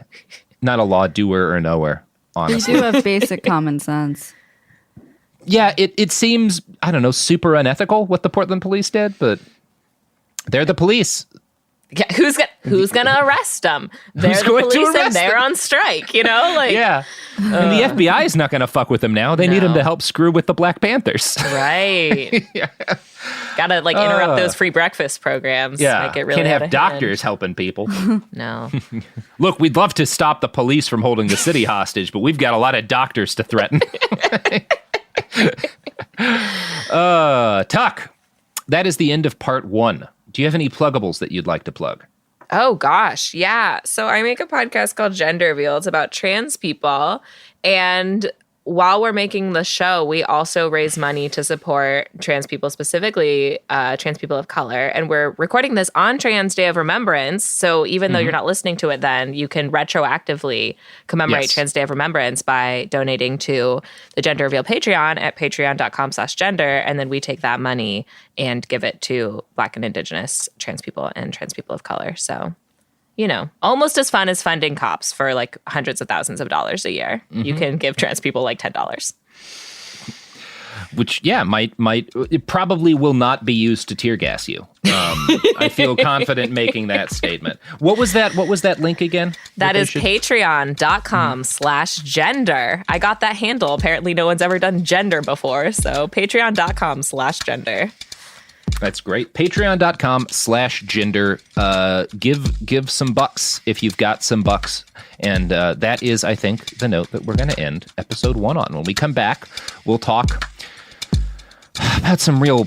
Not a law doer or knower, honestly. You do have basic common sense. Yeah, it seems, I don't know, super unethical what the Portland police did, but they're the police. Yeah, who's gonna arrest them? They're the police and they're on strike, Yeah. And the FBI is not gonna fuck with them now. They need them to help screw with the Black Panthers. Right. Yeah. Gotta interrupt those free breakfast programs. Yeah. Make it really can't have doctors helping people. No. Look, we'd love to stop the police from holding the city hostage, but we've got a lot of doctors to threaten. Tuck, that is the end of part 1. Do you have any pluggables that you'd like to plug? Oh, gosh. Yeah. So I make a podcast called Gender Reveal. It's about trans people. And while we're making the show, we also raise money to support trans people, specifically trans people of color. And we're recording this on Trans Day of Remembrance. So even though you're not listening to it then, you can retroactively commemorate Trans Day of Remembrance by donating to the Gender Reveal Patreon at patreon.com/gender. And then we take that money and give it to Black and Indigenous trans people and trans people of color. So, almost as fun as funding cops for hundreds of thousands of dollars a year. Mm-hmm. You can give trans people $10. Which, it probably will not be used to tear gas you. I feel confident making that statement. What was that link again? That is patreon.com/gender. I got that handle. Apparently no one's ever done gender before. So patreon.com/gender. That's great. Patreon.com/gender. Give some bucks if you've got some bucks. And that is, I think, the note that we're going to end episode 1 on. When we come back, we'll talk about some real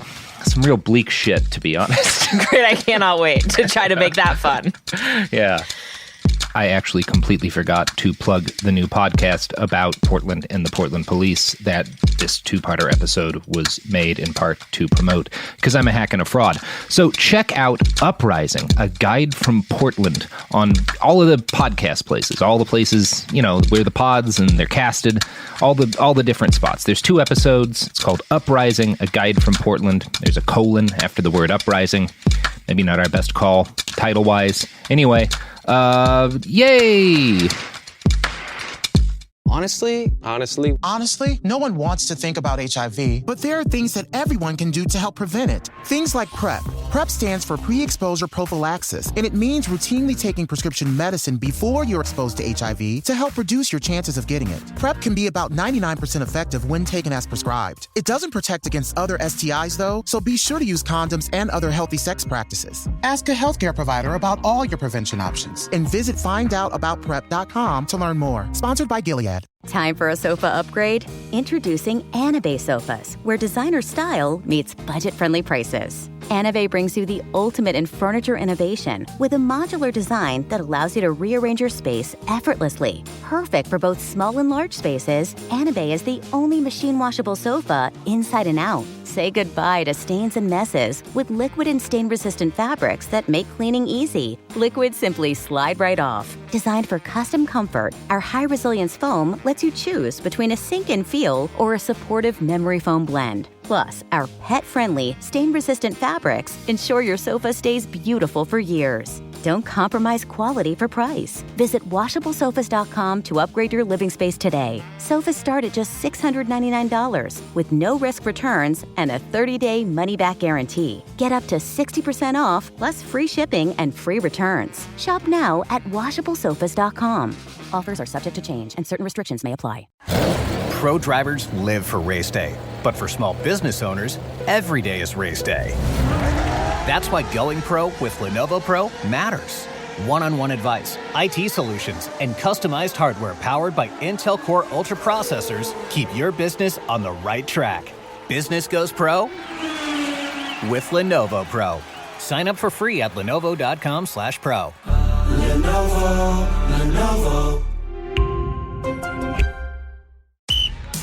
bleak shit, to be honest. Great. I cannot wait to try to make that fun. Yeah. I actually completely forgot to plug the new podcast about Portland and the Portland police that this 2-parter episode was made in part to promote, because I'm a hack and a fraud. So check out Uprising, a guide from Portland, on all of the podcast places, all the places, where the pods and they're casted, all the different spots. There's 2 episodes. It's called Uprising, a guide from Portland. There's a colon after the word uprising. Maybe not our best call title-wise. Anyway, yay! Honestly, no one wants to think about HIV, but there are things that everyone can do to help prevent it. Things like PrEP. PrEP stands for pre-exposure prophylaxis, and it means routinely taking prescription medicine before you're exposed to HIV to help reduce your chances of getting it. PrEP can be about 99% effective when taken as prescribed. It doesn't protect against other STIs, though, so be sure to use condoms and other healthy sex practices. Ask a healthcare provider about all your prevention options, and visit findoutaboutprep.com to learn more. Sponsored by Gilead. Time for a sofa upgrade? Introducing Anabay Sofas, where designer style meets budget-friendly prices. Anabay brings you the ultimate in furniture innovation with a modular design that allows you to rearrange your space effortlessly. Perfect for both small and large spaces, Anabay is the only machine-washable sofa inside and out. Say goodbye to stains and messes with liquid and stain-resistant fabrics that make cleaning easy. Liquid simply slide right off. Designed for custom comfort, our high-resilience foam lets you choose between a sink-in feel or a supportive memory foam blend. Plus, our pet-friendly, stain-resistant fabrics ensure your sofa stays beautiful for years. Don't compromise quality for price. Visit WashableSofas.com to upgrade your living space today. Sofas start at just $699 with no-risk returns and a 30-day money-back guarantee. Get up to 60% off, plus free shipping and free returns. Shop now at WashableSofas.com. Offers are subject to change and certain restrictions may apply. Pro drivers live for race day, but for small business owners, every day is race day. That's why going pro with Lenovo Pro matters. One-on-one advice, IT solutions, and customized hardware powered by Intel Core Ultra processors keep your business on the right track. Business goes pro with Lenovo Pro. Sign up for free at lenovo.com/pro. Lenovo.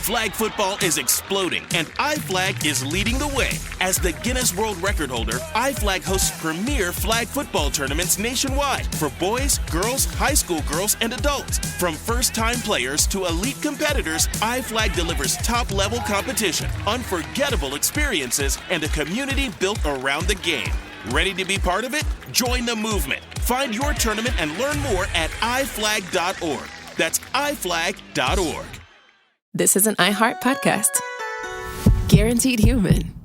Flag football is exploding, and iFlag is leading the way. As the Guinness World Record holder, iFlag hosts premier flag football tournaments nationwide for boys, girls, high school girls, and adults. From first-time players to elite competitors, iFlag delivers top-level competition, unforgettable experiences, and a community built around the game. Ready to be part of it? Join the movement. Find your tournament and learn more at iflag.org. That's iflag.org. This is an iHeart podcast. Guaranteed Human.